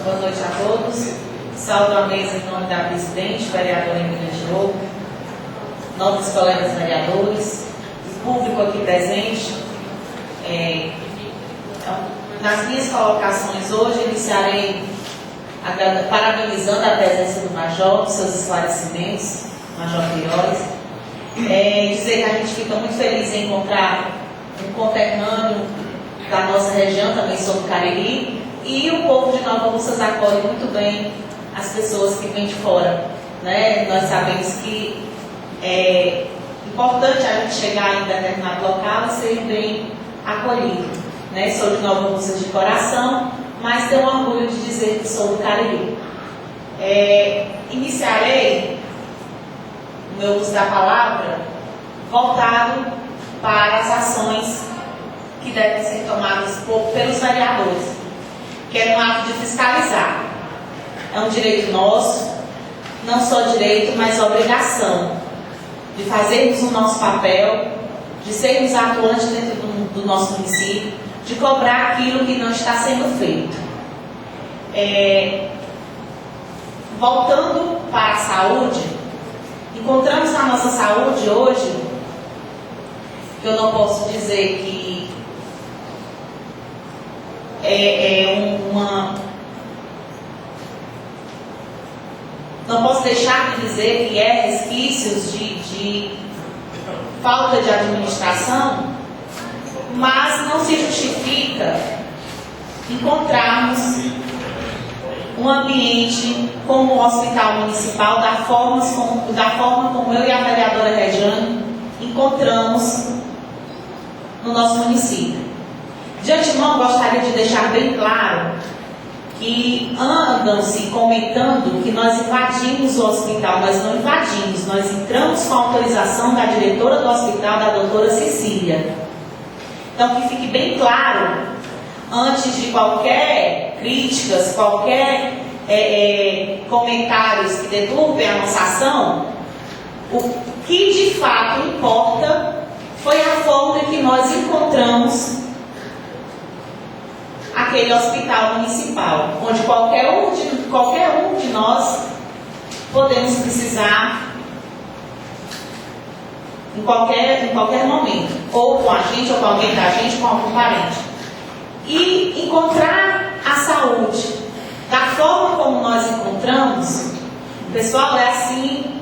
Boa noite a todos. Saúdo a mesa em nome da presidente, vereadora Emília Diogo, novos colegas vereadores, o público aqui presente. Nas minhas colocações hoje, iniciarei parabenizando a presença do Major, seus esclarecimentos, Major Queiroz. Dizer que a gente fica muito feliz em encontrar um conterrâneo da nossa região, também sou do Cariri, e o povo de Nova Russas acolhe muito bem as pessoas que vêm de fora, né? Nós sabemos que é importante a gente chegar em determinado local e ser bem acolhido, né? Sou de Nova Russas de coração, mas tenho orgulho de dizer que sou do Cariri. Iniciarei o meu uso da palavra voltado para as ações que devem ser tomadas pelos vereadores. que é no ato de fiscalizar. É um direito nosso, não só direito, mas obrigação, de fazermos o nosso papel, de sermos atuantes dentro do nosso município, de cobrar aquilo que não está sendo feito. Voltando para a saúde, encontramos na nossa saúde hoje, que eu não posso dizer que não posso deixar de dizer que é resquícios de falta de administração, mas não se justifica encontrarmos um ambiente como o Hospital Municipal da forma como eu e a vereadora Regiane encontramos no nosso município. De antemão, gostaria de deixar bem claro que andam-se comentando que nós invadimos o hospital. Nós não invadimos, nós entramos com a autorização da diretora do hospital, da doutora Cecília. Então, que fique bem claro, antes de qualquer críticas, qualquer comentários que deturpem a nossa ação, o que de fato importa foi a forma em que nós encontramos aquele hospital municipal, onde qualquer um de nós podemos precisar em qualquer momento, ou com a gente, ou com alguém da gente, com algum parente. E encontrar a saúde da forma como nós encontramos, pessoal, é assim,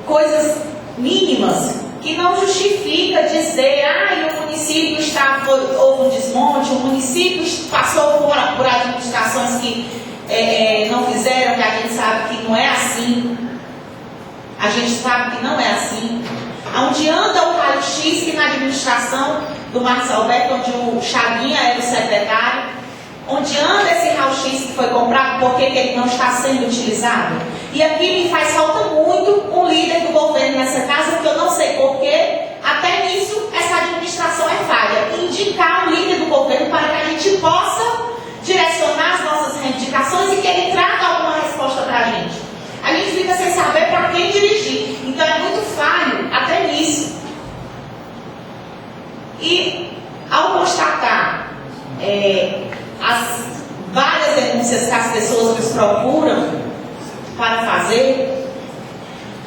coisas mínimas que não justifica dizer, o município houve um desmonte, o município passou por administrações que não fizeram, que a gente sabe que não é assim. A gente sabe que não é assim. Onde anda o raio-x, que na administração do Marcos Alberto, onde o Chaguinha era o secretário, onde anda esse raio-x que foi comprado, por que ele não está sendo utilizado? E aqui me faz falta muito um líder do governo nessa casa, porque eu não sei porquê, até nisso essa administração é falha. Indicar um líder do governo para que a gente possa direcionar as nossas reivindicações e que ele traga alguma resposta para a gente. A gente fica sem saber para quem dirigir. Então é muito falho até nisso. E ao constatar as várias denúncias que as pessoas nos procuram para fazer,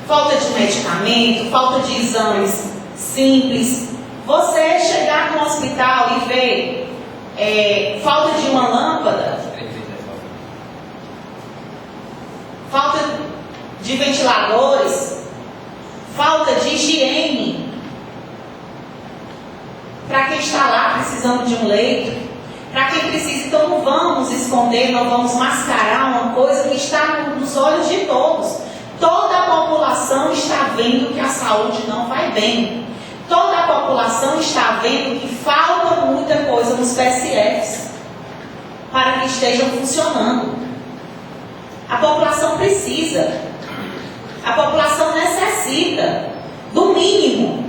falta de medicamento, falta de exames simples, você chegar no hospital e ver falta de uma lâmpada, falta de ventiladores, falta de higiene para quem está lá precisando de um leito, para quem precisa. Então não vamos esconder, não vamos mascarar uma coisa que está nos olhos de todos. Toda a população está vendo que a saúde não vai bem. Toda a população está vendo que falta muita coisa nos PSFs para que estejam funcionando. A população precisa, a população necessita do mínimo.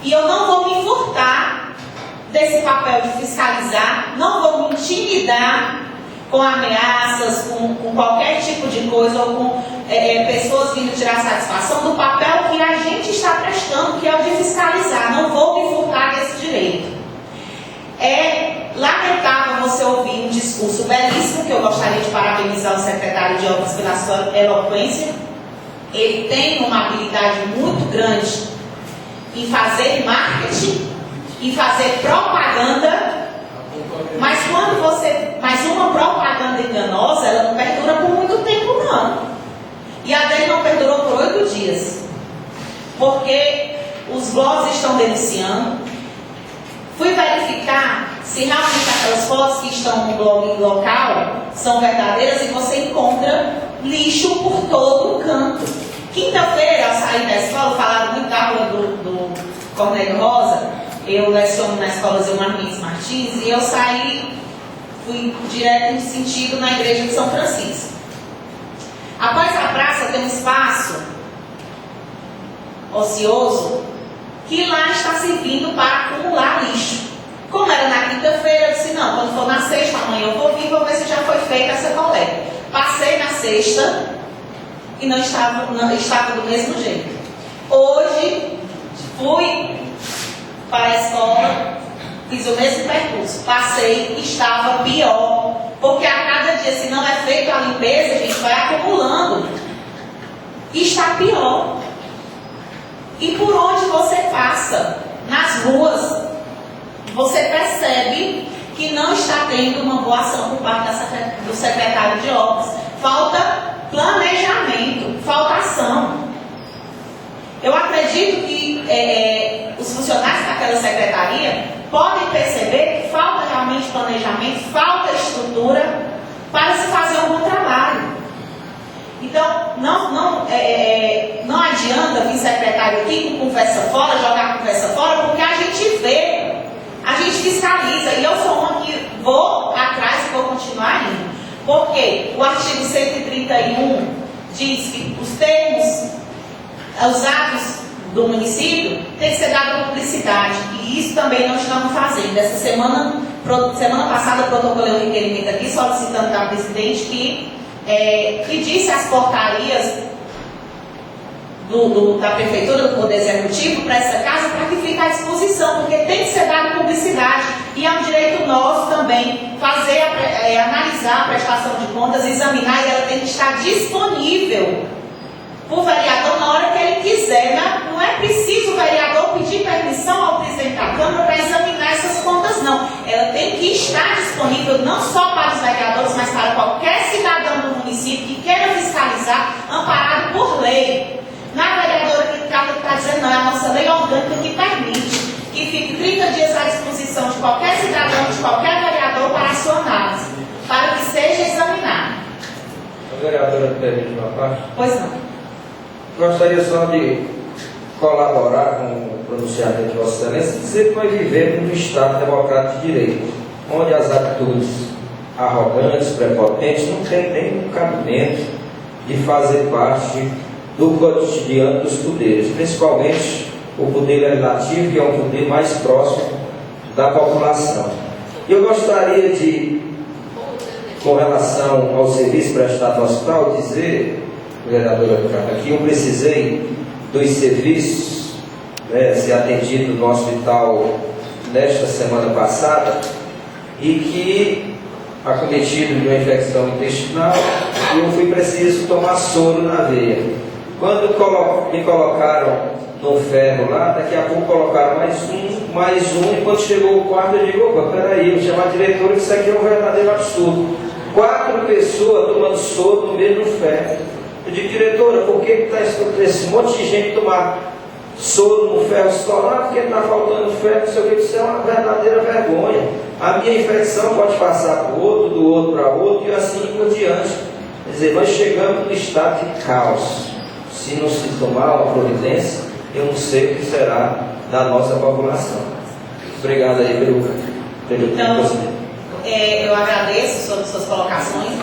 E eu não vou me furtar desse papel de fiscalizar, não vou me intimidar com ameaças, com qualquer tipo de coisa, ou com pessoas vindo tirar satisfação do papel que a gente está prestando, que é o de fiscalizar. Não vou me furtar desse direito. É lamentável você ouvir um discurso belíssimo, que eu gostaria de parabenizar o secretário de Obras pela sua eloquência. Ele tem uma habilidade muito grande em fazer marketing, em fazer propaganda, mas uma propaganda enganosa, ela não perdura por muito tempo, não. E a dele não perdurou por 8 dias, porque os blogs estão denunciando. Fui verificar se realmente aquelas fotos que estão no blog local são verdadeiras, e você encontra lixo por todo o canto. Quinta-feira, ao sair da escola, falaram muito da rua do Cornélio Rosa. Eu leciono na escola Zilmar Mendes Martins, e eu fui direto em sentido na igreja de São Francisco. Após a praça tem um espaço ocioso que lá está servindo para acumular lixo. Como era na quinta-feira, eu disse, não, quando for na sexta, amanhã eu vou vir, vou ver se já foi feita essa coleta. Passei na sexta e não estava do mesmo jeito. Hoje, fui para a escola, fiz o mesmo percurso. Passei e estava pior. Porque a cada dia, se não é feita a limpeza, a gente vai acumulando. E está pior. E por onde você passa, nas ruas, você percebe que não está tendo uma boa ação por parte do secretário de obras. Falta planejamento, falta ação. Eu acredito que os funcionários daquela secretaria podem perceber que falta realmente planejamento, falta estrutura para se fazer um bom trabalho. Então, não adianta vir secretário aqui com conversa fora, jogar a conversa fora, porque a gente vê, a gente fiscaliza, e eu sou uma que vou atrás e vou continuar indo. Porque o artigo 131 diz que os termos usados do município tem que ser dada publicidade, e isso também não estamos fazendo. Essa semana passada, eu protocolei um requerimento aqui solicitando da presidente que pedisse as portarias da Prefeitura, do Poder Executivo, para essa casa, para que fique à disposição, porque tem que ser dada publicidade, e é um direito nosso também fazer, analisar a prestação de contas, examinar, e ela tem que estar disponível para o vereador na hora que ele quiser. Não é preciso o vereador pedir permissão ao presidente da Câmara para examinar essas contas, não. Ela tem que estar disponível não só para os vereadores, mas para qualquer cidadão do município que queira fiscalizar, amparado por lei. Na vereadora que está dizendo, não, é a nossa lei orgânica que permite que fique 30 dias à disposição de qualquer cidadão, de qualquer vereador para a sua análise, para que seja examinado. A vereadora permite uma parte? Pois não. Gostaria só de colaborar com o pronunciamento de Vossa Excelência e dizer que nós vivemos num Estado democrático de direito, onde as atitudes arrogantes, prepotentes, não têm nenhum cabimento de fazer parte do cotidiano dos poderes, principalmente o poder legislativo, que é um poder mais próximo da população. Eu gostaria de, com relação ao serviço prestado no hospital, dizer, vereadora, que eu precisei dos serviços, ser atendido no hospital nesta semana passada, e que, acometido de uma infecção intestinal, eu fui preciso tomar soro na veia. Quando me colocaram no ferro lá, daqui a pouco colocaram mais um, e quando chegou o quarto eu digo, opa, peraí, vou chamar a diretora, que isso aqui é um verdadeiro absurdo. 4 pessoas tomando soro no meio do ferro. Eu digo, diretora, por que está esse monte de gente tomar soro no ferro estourado? Porque está faltando ferro, não sei o que, isso é uma verdadeira vergonha. A minha infecção pode passar para o outro, do outro para outro, e assim por diante. Quer dizer, nós chegamos no estado de caos. Se não se tomar uma providência, eu não sei o que será da nossa população. Obrigado aí pelo Então, eu agradeço suas colocações,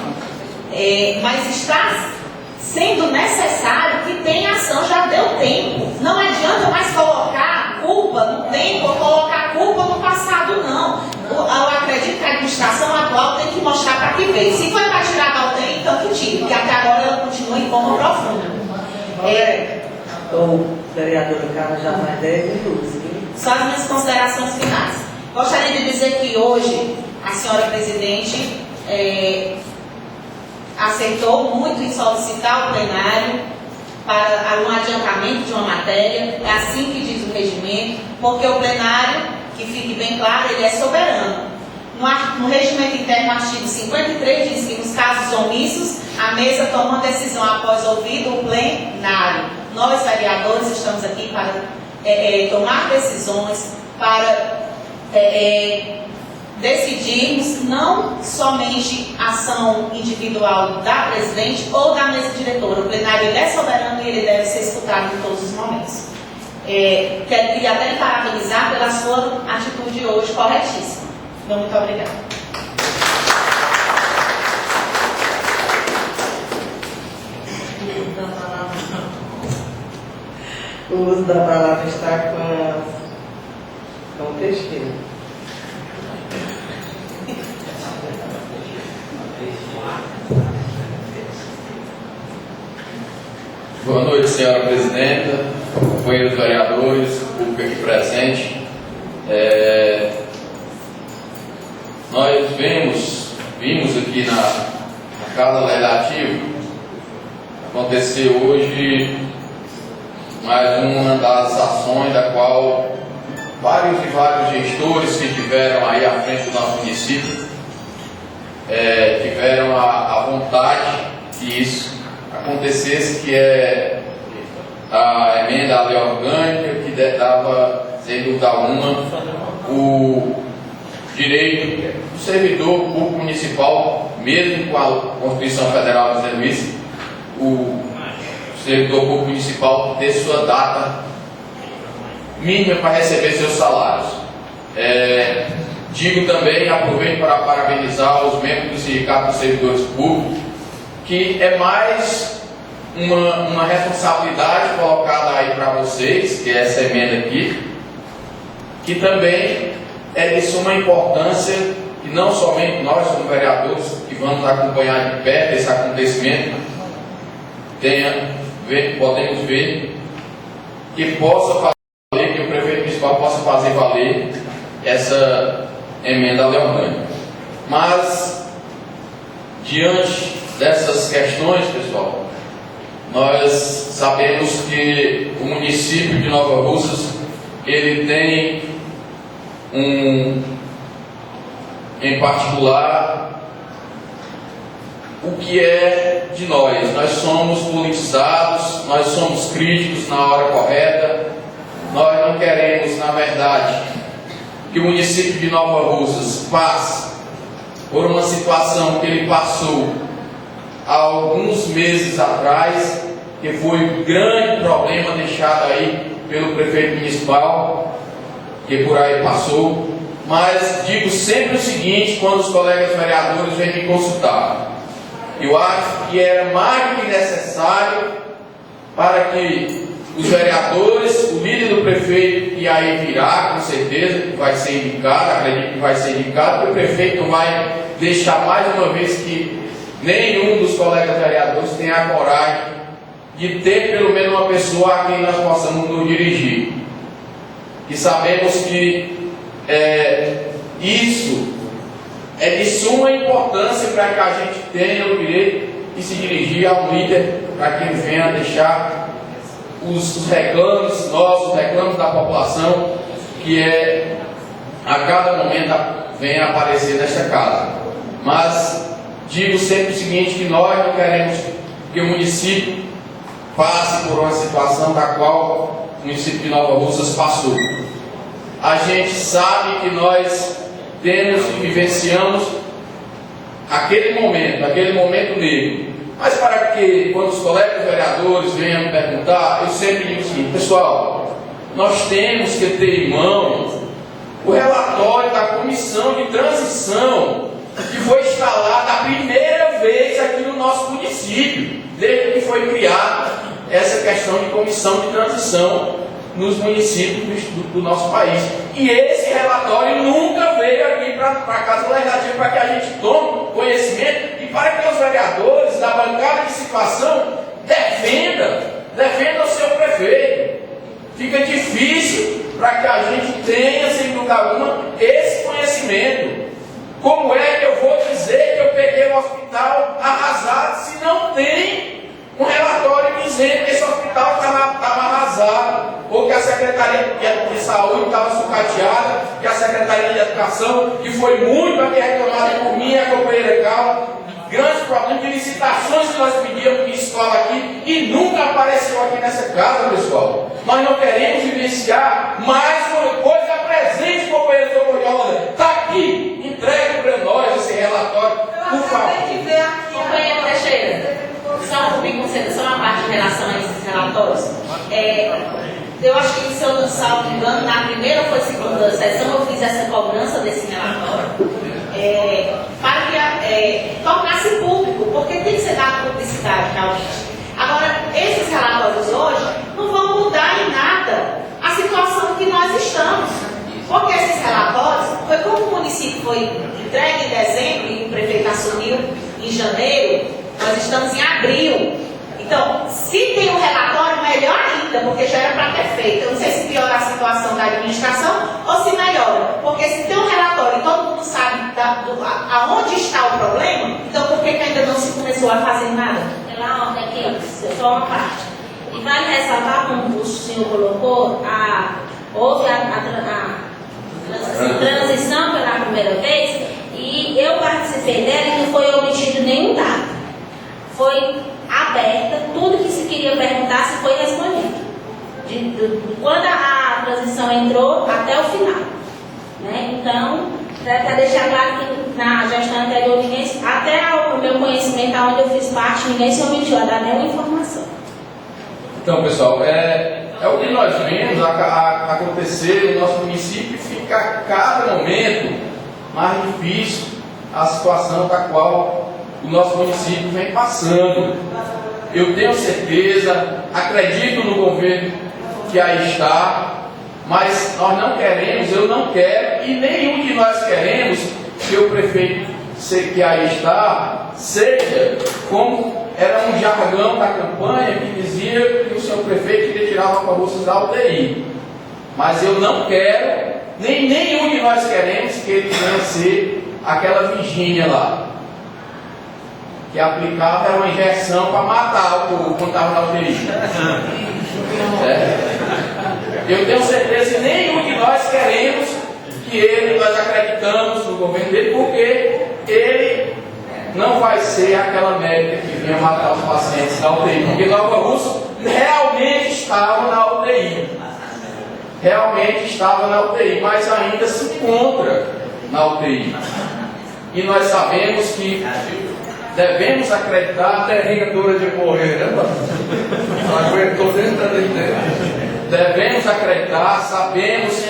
mas está sendo necessário que tenha ação, já deu tempo. Não adianta mais colocar culpa no tempo ou colocar culpa no passado, não. Eu acredito que a administração atual tem que mostrar para que veio. Se foi para tirar da UTI, então que tire, porque até agora ela continua em coma profundo. O vereador Carlos já faz 10 minutos. Só as minhas considerações finais. Gostaria de dizer que hoje a senhora presidente aceitou muito em solicitar o plenário para um adiantamento de uma matéria. É assim que diz o regimento, porque o plenário, que fique bem claro, ele é soberano. No regimento interno, artigo 53, diz que nos casos omissos, a mesa toma uma decisão após ouvido o plenário. Nós, vereadores, estamos aqui para tomar decisões, para decidirmos não somente ação individual da presidente ou da mesa diretora. O plenário ele é soberano e ele deve ser escutado em todos os momentos. Queria até lhe parabenizar pela sua atitude hoje corretíssima. Muito obrigada. O uso da palavra está com o Teixeira. Boa noite, senhora presidenta, companheiros vereadores, público aqui presente. Nós vimos aqui na Casa Legislativa acontecer hoje mais uma das ações da qual vários gestores que tiveram aí à frente do nosso município tiveram a vontade que isso acontecesse, que é a emenda à lei orgânica, que dava, sem dúvida alguma, o direito do servidor público municipal, mesmo com a Constituição Federal dizendo isso, o servidor público municipal ter sua data mínima para receber seus salários. Digo também, aproveito para parabenizar os membros do Sindicato dos Servidores Públicos, que é mais uma responsabilidade colocada aí para vocês, que é essa emenda aqui, que também é de suma importância, e não somente nós, como vereadores, que vamos acompanhar de perto esse acontecimento, podemos ver que possa fazer, que o prefeito municipal possa fazer valer essa emenda à lei orgânica. Mas, diante dessas questões, pessoal, nós sabemos que o município de Nova Russas, ele tem em particular, o que é de nós. Nós somos politizados, nós somos críticos na hora correta. Nós não queremos, na verdade, que o município de Nova Russas passe por uma situação que ele passou há alguns meses atrás, que foi um grande problema deixado aí pelo prefeito municipal, que por aí passou. Mas digo sempre o seguinte, quando os colegas vereadores vêm me consultar: eu acho que era mais do que necessário para que os vereadores, o líder do prefeito, que aí virá, com certeza, que vai ser indicado, acredito que vai ser indicado, porque o prefeito não vai deixar mais uma vez que nenhum dos colegas vereadores tenha a coragem de ter pelo menos uma pessoa a quem nós possamos nos dirigir. E sabemos que isso é de suma importância para que a gente tenha o direito de se dirigir a um líder, para que ele venha deixar os reclames nossos, os reclames da população, que a cada momento vem a aparecer nesta casa. Mas digo sempre o seguinte, que nós não queremos que o município passe por uma situação da qual o município de Nova Russas passou. A gente sabe que nós temos e vivenciamos aquele momento negro. Mas para que, quando os colegas vereadores venham me perguntar, eu sempre digo o seguinte: pessoal, nós temos que ter em mão o relatório da comissão de transição, que foi instalada a primeira vez aqui no nosso município, desde que foi criada essa questão de comissão de transição nos municípios do nosso país. E esse relatório nunca veio aqui para a Casa Legislativa, para que a gente tome conhecimento e para que os vereadores da bancada de situação defendam o seu prefeito. Fica difícil para que a gente tenha, sem dúvida alguma, esse conhecimento. Como é que eu vou dizer que eu peguei um hospital arrasado se não tem um relatório dizendo que esse hospital estava arrasado, ou que a Secretaria de Saúde estava sucateada, que a Secretaria de Educação, que foi muito aqui reclamada por mim e a companheira Carla, grandes problemas de licitações que nós pedíamos de escola aqui e nunca apareceu aqui nessa casa, pessoal. Nós não queremos vivenciar mais uma coisa presente, companheiro Socorro. Está aqui, entregue para nós esse relatório, por favor. Companheiro Teixeira, só uma consideração à parte em relação a esses relatórios. Eu acho que, se eu não salvo engano, na primeira ou foi segunda sessão eu fiz essa cobrança desse relatório para que tornasse público, porque tem que ser dado publicidade realmente. Agora, esses relatórios hoje não vão mudar em nada a situação que nós estamos, porque esses relatórios, foi como o município foi entregue em dezembro e o prefeito assumiu em janeiro, nós estamos em abril. Então, se tem um relatório, melhor ainda, porque já era para ter feito. Eu não sei se piora a situação da administração ou se melhora. Porque se tem um relatório e todo mundo sabe aonde está o problema, então por que ainda não se começou a fazer nada? Pela ordem aqui, só uma parte. E vale ressaltar, como o senhor colocou, houve a transição pela primeira vez e eu participei dela e não foi omitido nenhum dado. Foi aberta, tudo que se queria perguntar se foi respondido. Quando a transição entrou até o final. Né? Então, para deixar claro que na gestão anterior, até o meu conhecimento, onde eu fiz parte, ninguém se omitiu a dar nenhuma informação. Então, pessoal, é o que nós vemos acontecer no nosso município, fica a cada momento mais difícil a situação da qual o nosso município vem passando. Eu tenho certeza, acredito no governo que aí está, mas nós não queremos, eu não quero, e nenhum de nós queremos que o prefeito que aí está seja como era um jargão da campanha que dizia que o seu prefeito queria tirar Nova Russas da UTI. Mas eu não quero, nem nenhum de nós queremos que ele venha ser aquela Virgínia lá, que aplicava uma injeção para matar o povo quando estava na UTI. Eu tenho certeza que nenhum de nós queremos que ele, nós acreditamos no governo dele, porque ele não vai ser aquela médica que vinha matar os pacientes da UTI, porque Nova Russa realmente estava na UTI. Realmente estava na UTI, mas ainda se encontra na UTI. E nós sabemos que devemos acreditar. Até rica dura de morrer, né, mano? Aguentou dentro da dentro. Devemos acreditar, sabemos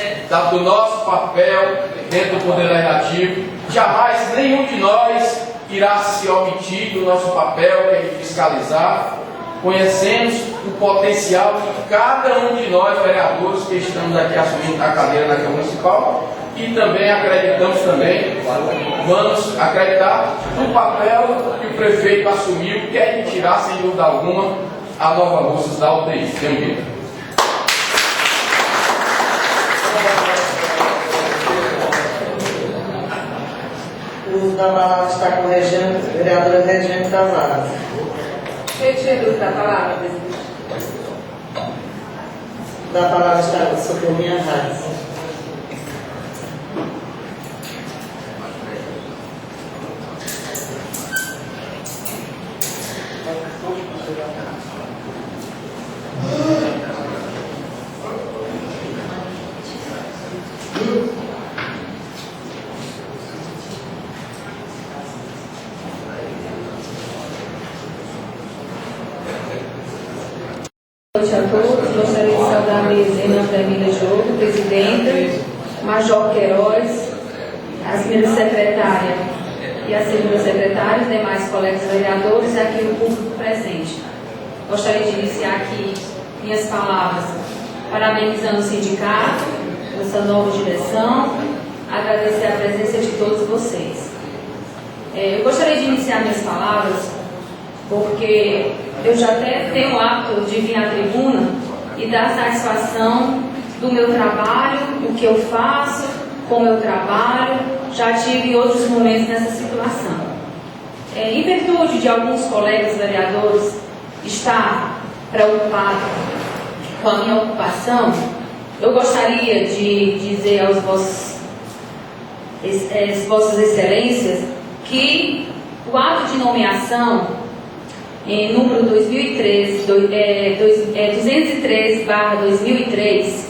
do nosso papel dentro do Poder Legislativo. Jamais nenhum de nós irá se omitir do nosso papel, que é de fiscalizar. Conhecemos o potencial de cada um de nós, vereadores, que estamos aqui assumindo a cadeira na Câmara Municipal, e também acreditamos vamos acreditar no papel que o prefeito assumiu, que é de tirar, sem dúvida alguma, a Nova Russas da UTI. Tenho O uso da palavra está com a vereadora Regiane Tavares. Retiro da palavra, presidente. Da palavra está com a Socorrinha Reis. Boa noite a todos. Gostaria de saudar a mesa em nome da Emília Jogo, presidenta, Major Queiroz, a senhora secretária e a segunda secretária, os demais colegas vereadores e aqui o público presente. Gostaria de iniciar aqui minhas palavras parabenizando o sindicato, essa nova direção, agradecer a presença de todos vocês. Eu gostaria de iniciar minhas palavras porque eu já até tenho o hábito de vir à tribuna e dar satisfação do meu trabalho, o que eu faço, como eu trabalho. Já tive outros momentos nessa situação. Em virtude de alguns colegas vereadores estar preocupados com a minha ocupação, eu gostaria de dizer aos vossas excelências que o ato de nomeação em número 213/2003,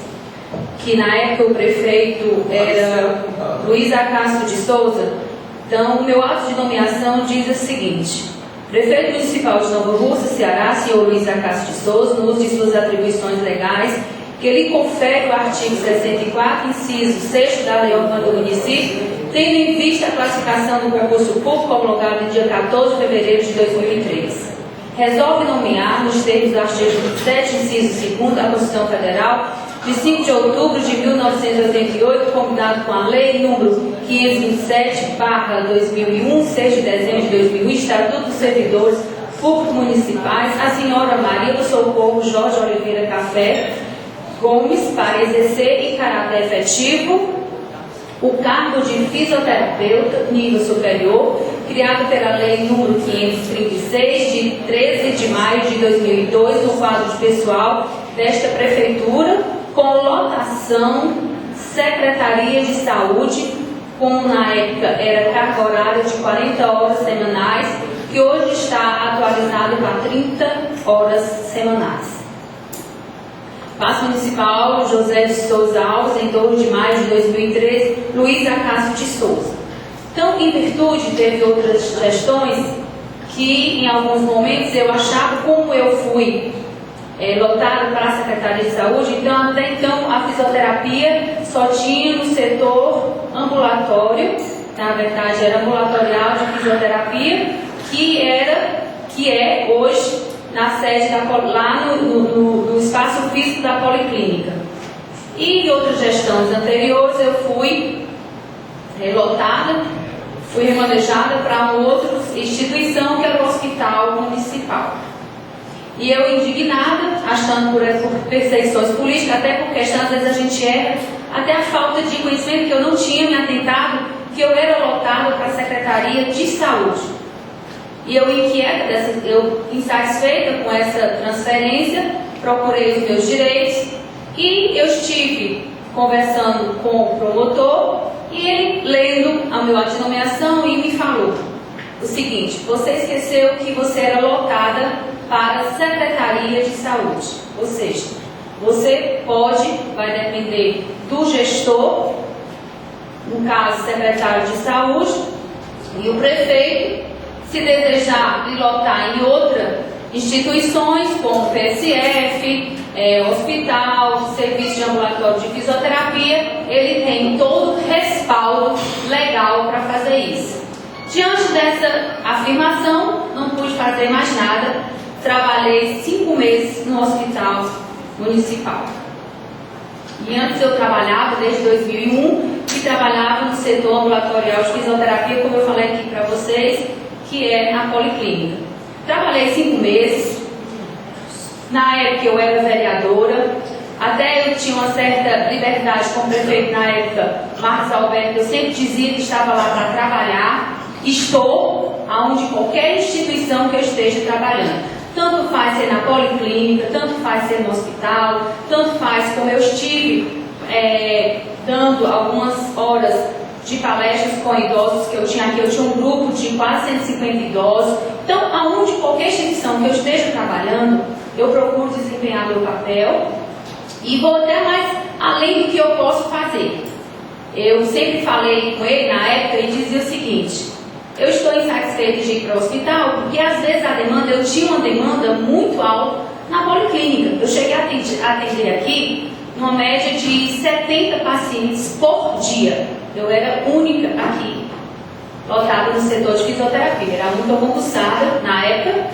que na época o prefeito era Luiz Acácio de Souza. Então, o meu ato de nomeação diz o seguinte: prefeito municipal de Nova Russa, Ceará, senhor Luiz Acácio de Souza, no uso de suas atribuições legais, que lhe confere o artigo 64, inciso 6 da Lei Orgânica do Município, tendo em vista a classificação do concurso público homologado no dia 14 de fevereiro de 2003. Resolve nomear, nos termos do artigo 27, inciso 2 da Constituição Federal, de 5 de outubro de 1988, combinado com a Lei número 527/2001, 6 de dezembro de 2001, Estatuto dos Servidores Públicos Municipais, assim senhora Maria do Socorro Jorge Oliveira Café Gomes para exercer em caráter efetivo o cargo de fisioterapeuta nível superior, criado pela Lei número 536, de 13 de maio de 2002, no quadro de pessoal desta Prefeitura, com lotação Secretaria de Saúde, como na época era carga horária de 40 horas semanais, que hoje está atualizado para 30 horas semanais. Passo Municipal José de Souza Alves, em 2 de maio de 2013, Luiz Acácio de Souza. Então, em virtude, teve outras gestões que, em alguns momentos, eu achava, como eu fui lotado para a Secretaria de Saúde, então, até então, a fisioterapia só tinha no setor ambulatório, na verdade, era ambulatorial de fisioterapia, que é hoje na sede lá no espaço físico da Policlínica. E em outras gestões anteriores eu fui lotada, fui remanejada para uma outra instituição que era o Hospital Municipal. E eu indignada, achando por perseguições políticas, até porque às vezes a gente erra, até a falta de conhecimento, que eu não tinha me atentado, que eu era lotada para a Secretaria de Saúde. E eu inquieta, eu insatisfeita com essa transferência, procurei os meus direitos e eu estive conversando com o promotor e ele lendo a minha antinomeação e me falou o seguinte: você esqueceu que você era lotada para a Secretaria de Saúde, ou seja, você vai depender do gestor, no caso secretário de Saúde, e o prefeito, se desejar lhe lotar em outras instituições, como PSF, hospital, serviço de ambulatório de fisioterapia, ele tem todo o respaldo legal para fazer isso. Diante dessa afirmação, não pude fazer mais nada. Trabalhei 5 meses no Hospital Municipal. E antes eu trabalhava, desde 2001, e trabalhava no setor ambulatorial de fisioterapia, como eu falei aqui para vocês, que é a Policlínica. Trabalhei 5 meses. Na época eu era vereadora, até eu tinha uma certa liberdade como prefeito na época, Marcos Alberto, eu sempre dizia que estava lá para trabalhar. Estou aonde qualquer instituição que eu esteja trabalhando. Tanto faz ser na Policlínica, tanto faz ser no hospital, tanto faz como eu estive dando algumas horas de palestras com idosos que eu tinha aqui. Eu tinha um grupo de quase 150 idosos. Então, aonde qualquer instituição que eu esteja trabalhando, eu procuro desempenhar meu papel e vou até mais além do que eu posso fazer. Eu sempre falei com ele na época e dizia o seguinte: eu estou insatisfeita de ir para o hospital porque às vezes eu tinha uma demanda muito alta na Policlínica. Eu cheguei a atender aqui uma média de 70 pacientes por dia. Eu era única aqui, lotada no setor de fisioterapia. Era muito concursada na época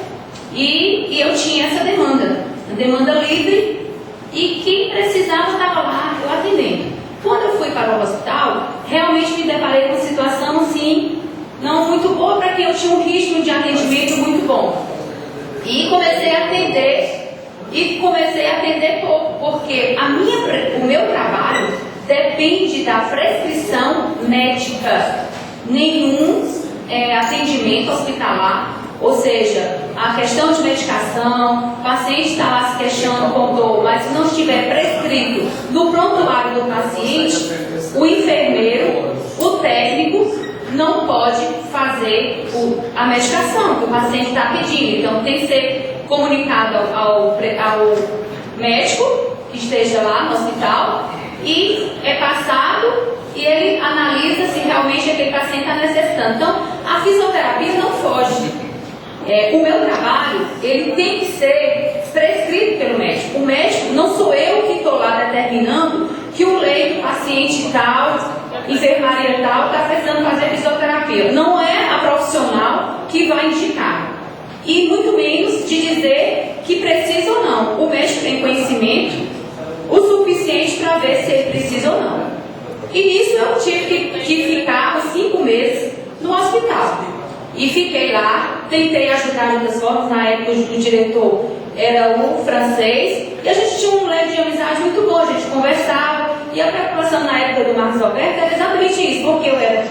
e eu tinha essa demanda, uma demanda livre, e quem precisava estava lá, eu atendendo. Quando eu fui para o hospital, realmente me deparei com uma situação assim, não muito boa, para quem eu tinha um ritmo de atendimento muito bom. E comecei a atender pouco, porque o meu trabalho depende da prescrição médica. Nenhum atendimento hospitalar, ou seja, a questão de medicação, o paciente está lá se queixando com dor, mas se não estiver prescrito no prontuário do paciente, o enfermeiro, o técnico, não pode fazer a medicação que o paciente está pedindo. Então tem que ser comunicado ao médico que esteja lá no hospital e é passado e ele analisa se realmente aquele paciente está necessitando. Então a fisioterapia não foge. O meu trabalho, ele tem que ser prescrito pelo médico. O médico, não sou eu que estou lá determinando que o leito, paciente tal, enfermaria tal, está precisando fazer fisioterapia. Não é a profissional que vai indicar. E muito menos de dizer que precisa ou não. O médico tem conhecimento o suficiente para ver se ele precisa ou não. E nisso eu tive que ficar os 5 meses no hospital. E fiquei lá, tentei ajudar de outras formas. Na época o diretor era o francês, e a gente tinha um leque de amizade muito bom, a gente conversava, e a preocupação na época do Marcos Alberto era exatamente isso, porque eu era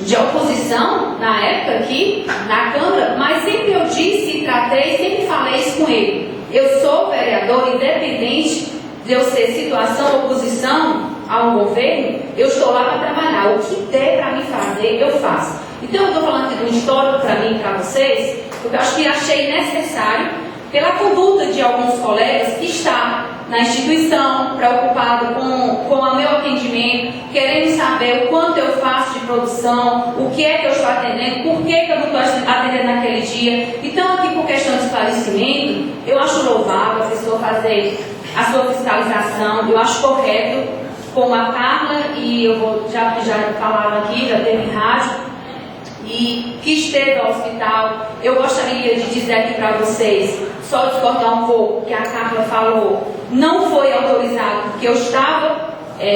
de oposição na época aqui, na Câmara, mas sempre eu disse e tratei, sempre falei isso com ele. Eu sou vereador, independente de eu ser situação, oposição a um governo, eu estou lá para trabalhar. O que der para mim fazer, eu faço. Então eu estou falando aqui de um histórico para mim e para vocês, porque eu acho que achei necessário, pela conduta de alguns colegas que está na instituição, preocupado com o meu atendimento, querendo saber o quanto eu faço de produção, o que é que eu estou atendendo, por que eu não estou atendendo naquele dia. Então, aqui por questão de esclarecimento, eu acho louvável a pessoa fazer a sua fiscalização, eu acho correto, como a Carla, e eu vou, já falaram aqui, já teve em rádio, e que esteve ao hospital. Eu gostaria de dizer aqui para vocês, só discordar um pouco, que a Carla falou, não foi autorizado, porque eu estava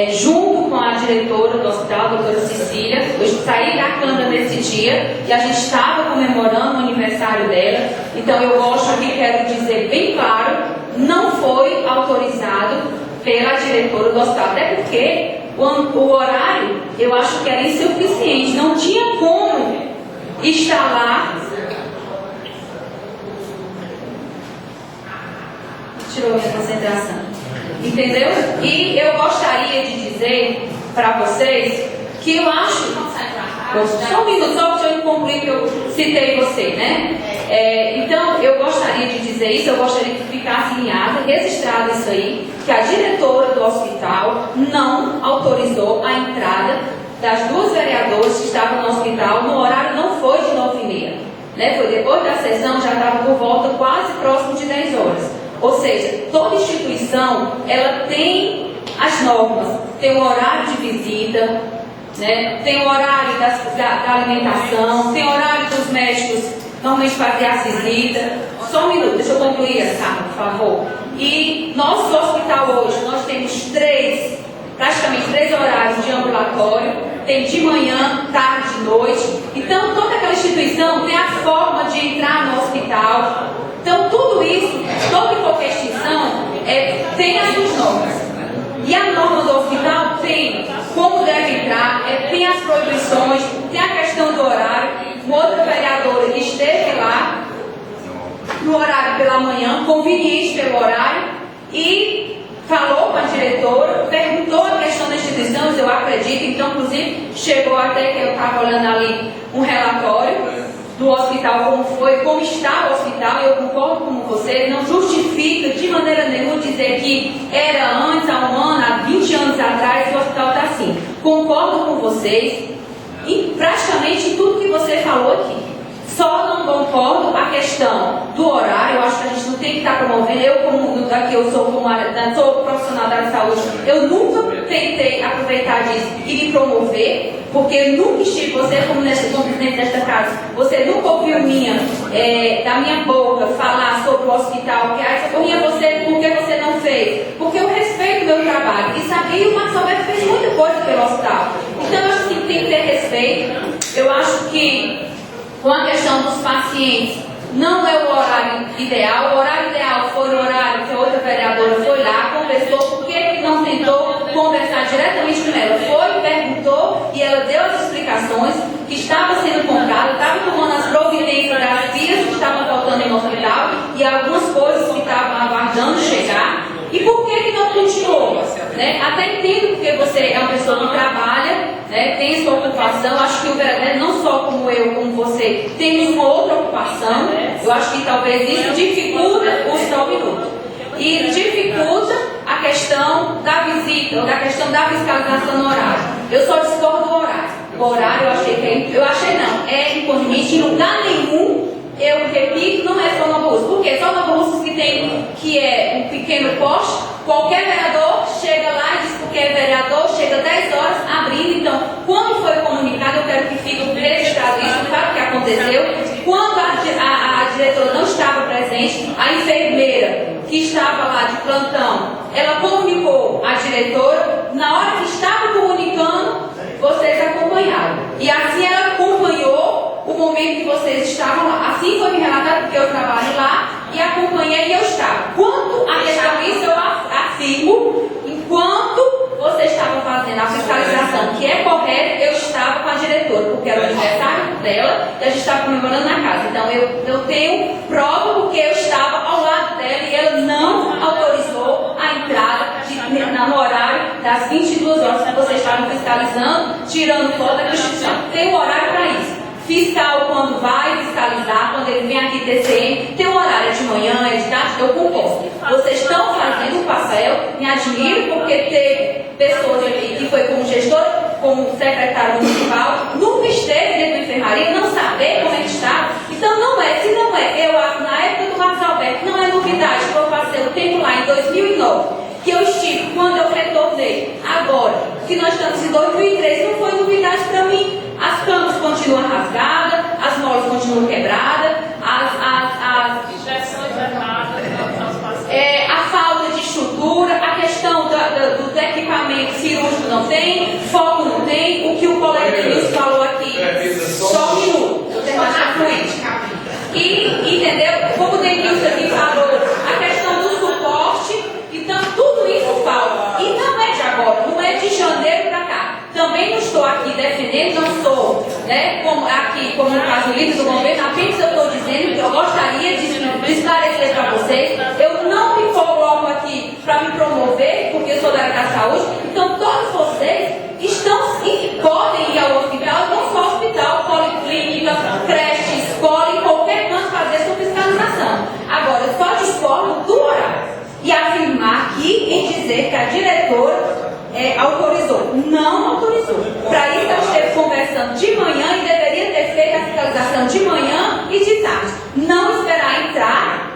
junto com a diretora do hospital, a doutora Cecília, eu saí da Câmara nesse dia, e a gente estava comemorando o aniversário dela, então eu gosto aqui, quero dizer bem claro, não foi autorizado pela diretora do hospital, até porque o horário, eu acho que era insuficiente, não tinha como estar lá. Tirou minha concentração. Entendeu? E eu gostaria de dizer para vocês que eu acho. Só um minuto, só para eu concluir que eu citei você, né? Então, eu gostaria de dizer isso, eu gostaria que ficasse em ata, registrado isso aí, que a diretora do hospital não autorizou a entrada das duas vereadoras que estavam no hospital, no horário não foi de 9h30, né? Foi depois da sessão, já estava por volta quase próximo de 10 horas. Ou seja, toda instituição, ela tem as normas, tem o horário de visita, né? Tem o horário da alimentação, tem o horário dos médicos normalmente fazer as visitas. Só um minuto, deixa eu concluir essa, por favor. E nós do hospital hoje, nós temos praticamente três horários de ambulatório, tem de manhã, tarde e noite. Então toda aquela instituição tem a forma de entrar no hospital. Então tudo isso, toda e qualquer extinção tem as suas normas. E a norma do hospital tem como deve entrar, tem as proibições, tem a questão do horário. Uma outra vereadora que esteve lá no horário pela manhã, conveniente pelo horário, e falou com a diretora, perguntou a questão da instituição, eu acredito, então inclusive chegou até que eu estava olhando ali um relatório do hospital, como está o hospital, e eu concordo com você, não justifica de maneira nenhuma dizer que era antes, há um ano, há 20 anos atrás, o hospital está assim. Concordo com vocês em praticamente tudo que você falou aqui. Só não concordo a questão do horário, eu acho que a gente não tem que estar promovendo, eu sou profissional da saúde, eu nunca tentei aproveitar disso e me promover, porque eu nunca estive, você como presidente desta casa, você nunca ouviu da minha boca falar sobre o hospital, que socorria você, por que você não fez? Porque eu respeito o meu trabalho, e sabia que o Marcos Alberto fez muita coisa pelo hospital, então eu acho que tem que ter respeito. Eu acho que com a questão dos pacientes, não é o horário ideal. O horário ideal foi o horário que a outra vereadora foi lá, conversou, por que não tentou conversar diretamente com ela? Foi, perguntou e ela deu as explicações que estava sendo comprada, estava tomando as providências das vias que estavam faltando no hospital e algumas coisas que estavam aguardando chegar. E por que não continuou? Né? Até entendo porque você é uma pessoa que trabalha, né? Tem sua ocupação. Acho que o vereador, não só como eu, como você, temos uma outra ocupação. Eu acho que talvez isso dificulta o só minuto. E dificulta a questão da visita, ou da questão da fiscalização no horário. Eu só discordo do horário. O horário eu achei não, é inconveniente em lugar nenhum. Eu repito, não é só Nova Russa. Por quê? Só Nova Russa que é um pequeno poste, qualquer vereador chega lá e diz porque é vereador, chega 10 horas abrindo. Então, quando foi comunicado, eu quero que fique registrado isso, claro que aconteceu. Quando a diretora não estava presente, a enfermeira que estava lá de plantão, ela comunicou à diretora, na hora que estava comunicando, vocês acompanharam. E assim ela acompanhou o momento que vocês estavam lá. Assim foi me relatado, porque eu trabalho lá, e acompanhei morando na casa. Então eu tenho prova porque eu estava ao lado dela e ela não autorizou a entrada no horário das 22 horas que vocês estavam fiscalizando, tirando foto da Constituição. Tem um horário para isso. Fiscal, quando vai fiscalizar, quando ele vem aqui TCM, tem um horário de manhã, é de tarde, eu concordo. Vocês estão fazendo o papel, me admiro, porque teve pessoas aqui que foi como gestor, como secretário municipal, nunca esteve dentro da enfermaria, não saber como é que está. Então não é, se não é, eu acho, na época do Marcos Alberto, não é novidade, que eu passei o tempo lá em 2009, que eu estive quando eu retornei. Agora, que nós estamos em 2003, não foi novidade para mim. As camas continuam rasgadas, as molas continuam quebradas, a falta de estrutura, a questão do equipamento cirúrgico não tem, foco não tem, o que o colega Nilson falou aqui. Só um minuto, eu termino na frente. E, entendeu? Como o Denilson aqui falou, a questão do suporte, então tudo isso falta. E não é de agora, não é de janeiro para cá. Também não estou aqui defendendo, não estou, né, como no caso líder do governo, apenas eu estou dizendo que eu gostaria de esclarecer para vocês. Eu não me coloco aqui para me promover, porque eu sou da área da saúde, então todos vocês podem ir ao hospital, não só hospital, policlínica, creche, escola, em qualquer canto fazer sua fiscalização. Agora, eu só discordo do horário e afirmar aqui em dizer que a diretora autorizou. Não autorizou. Para isso eu esteve conversando de manhã e deveria ter feito a fiscalização de manhã e de tarde. Não esperar entrar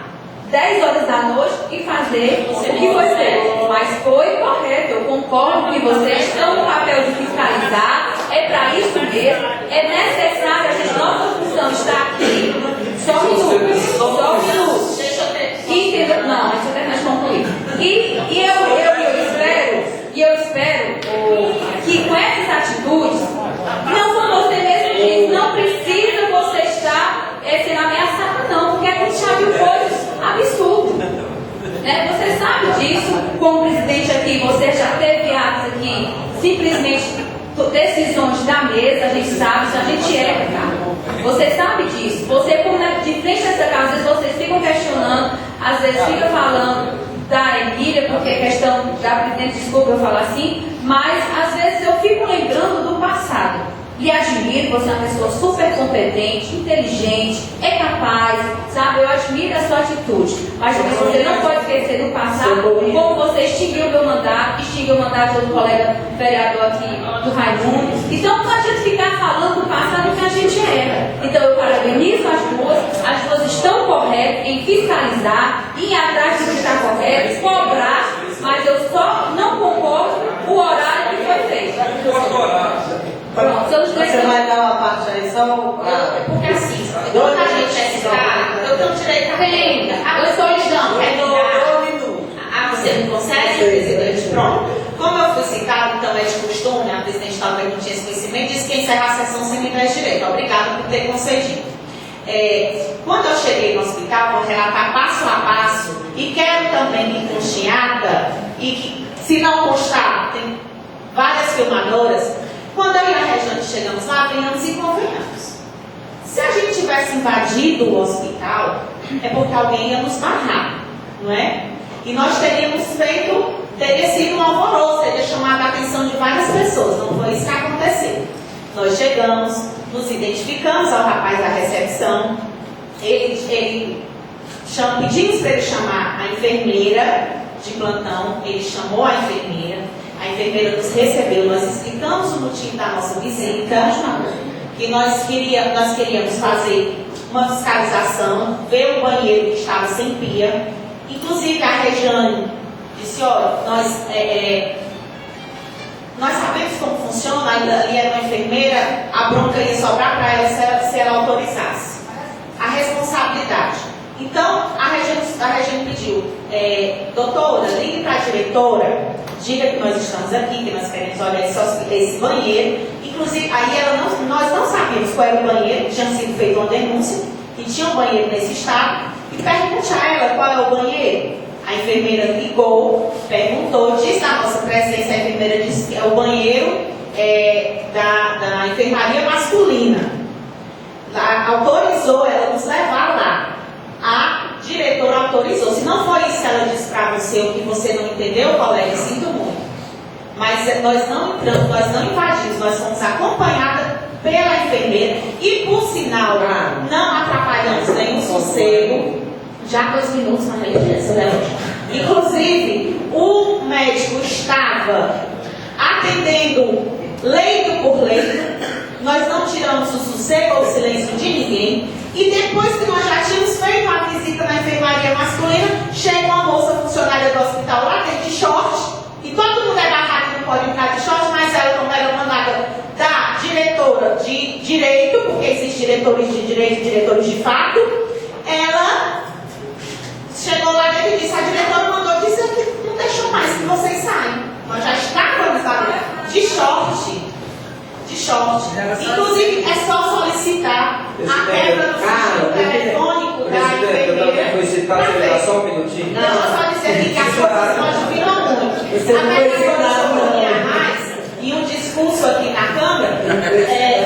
10 horas da noite e fazer o que foi feito. Mas foi correto, eu concordo que vocês estão no papel de fiscalizar, é para isso mesmo, é necessário, nossa função está aqui. Só um minuto. Deixa eu ter. Não, deixa eu terminar de concluir. Eu espero que com essas atitudes, não são você mesmo que diz, não precisa você estar sendo ameaçado, não, porque a gente já viu coisas absurdas. Né? Você sabe disso, como presidente aqui, você já teve atos aqui, simplesmente decisões da mesa, a gente sabe, se a gente erra, tá? Você sabe disso. Você, como de frente a essa casa, às vezes vocês ficam questionando, às vezes ficam falando da Emília, porque a questão da presidente, desculpa eu falar assim, mas às vezes eu fico lembrando do passado. E admiro, você é uma pessoa super competente, inteligente, é capaz, sabe? Eu admiro a sua atitude. Mas você não pode esquecer do passado, como você extinguiu o meu mandato, extinguiu o mandato do colega vereador aqui, do Raimundo. Então não adianta ficar falando do passado que a gente erra. Então eu parabenizo as duas estão corretas em fiscalizar, ir atrás do que está correto, cobrar, mas eu só não concordo o horário que foi feito. Pronto, você vai dar uma parte aí só porque assim, quando a gente é citado, eu tenho direito a renda. Eu estou ligando, quer me você não consegue, presidente? Pronto. Como eu fui citado, então é de costume, a presidente talvez não tinha esse conhecimento, disse que encerrar a sessão sem me dar direito. Obrigada por ter concedido. Quando eu cheguei no hospital, vou relatar passo a passo e quero também que conste em ata, e que, se não constar, tem várias filmadoras. Quando eu e a Regiane chegamos lá, venhamos e convenhamos. Se a gente tivesse invadido o hospital, é porque alguém ia nos barrar, não é? E nós teria sido um alvoroço, teria chamado a atenção de várias pessoas. Não foi isso que aconteceu. Nós chegamos, nos identificamos ao rapaz da recepção, pedimos para ele chamar a enfermeira de plantão, ele chamou a enfermeira nos recebeu, nós explicamos o motivo da nossa visita, que nós queríamos fazer uma fiscalização, ver o banheiro que estava sem pia. Inclusive a Regiane disse, olha, nós sabemos como funciona, ali era uma enfermeira, a bronca ia sobrar para ela se ela autorizasse. A responsabilidade. Então, a Regiane pediu, doutora, ligue para a diretora, diga que nós estamos aqui, que nós queremos olhar esse banheiro. Inclusive, aí nós não sabíamos qual era o banheiro, tinha sido feita uma denúncia, que tinha um banheiro nesse estado, e pergunte a ela qual é o banheiro. A enfermeira ligou, perguntou, disse na nossa presença, a enfermeira disse que é o banheiro da enfermaria masculina. autorizou ela nos levar lá. A diretora autorizou. Se não foi isso que ela disse para você, ou que você não entendeu, colega, sinto muito. Mas nós não entramos, nós não invadimos, nós fomos acompanhadas pela enfermeira e, por sinal, não atrapalhamos nenhum sossego. Já 2 minutos na religência, né? Inclusive, o médico estava atendendo leito por leito. Nós não tiramos o sossego ou o silêncio de ninguém. E depois que nós já tínhamos feito uma visita na enfermaria masculina, chega uma moça funcionária do hospital lá dentro de short. E todo mundo é barrado, não pode entrar de short, mas ela, como era mandada da diretora de direito, porque existem diretores de direito e diretores de fato, ela chegou lá dentro e disse: a diretora mandou dizer que não deixou mais que vocês saiam. Nós já estávamos lá dentro, de short. De short. Inclusive, é só solicitar a quebra do sistema telefônico da Presidente, eu também enfermeira. fui citar, você me dá só um minutinho? Deixa eu só dizer aqui que as coisas modificam muito. Você não A foi vereadora citar, não. Sofia mais, em um discurso aqui na Câmara,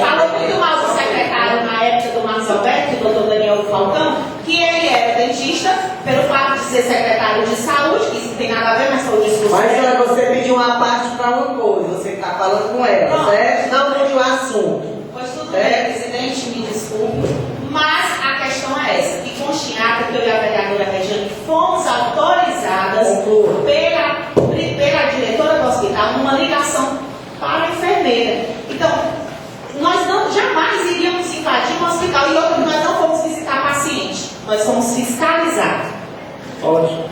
falou muito mal do secretário na época do Marcos Alberto, o doutor Daniel Falcão, que ele era dentista, pelo fato de ser secretário de saúde, que isso não tem nada a ver, mas foi o discurso Mas dele. olha, você pediu uma parte para uma coisa, você está falando com ela, Pronto. certo? Não mude o assunto. Pois tudo bem, presidente, me desculpe, mas a questão é essa, que constinhada que eu e a vereadora Regiane fomos autorizadas pela diretora do hospital numa ligação para a enfermeira. Então, nós não, jamais iríamos invadir um hospital e outro, nós não fomos visitar paciente, nós fomos fiscalizar. Ótimo.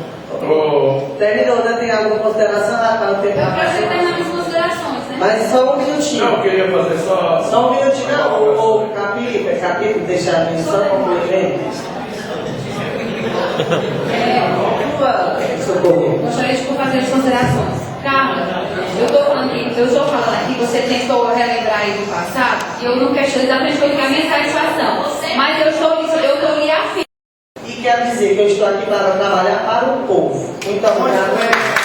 Terminou, né? Tem alguma consideração? Para não ter Eu quero terminar as considerações, né? Mas só um minutinho. Não, eu queria fazer só. Só um minutinho, não. O capítulo, deixar a mim só concluir. Socorro. Gostaria de fazer as considerações. Carla, eu estou falando aqui, você tentou relembrar aí do passado, e eu não questiono exatamente porque a minha satisfação. Mas eu estou lhe afirmando. E quero dizer que eu estou aqui para trabalhar para o povo. Muito obrigado.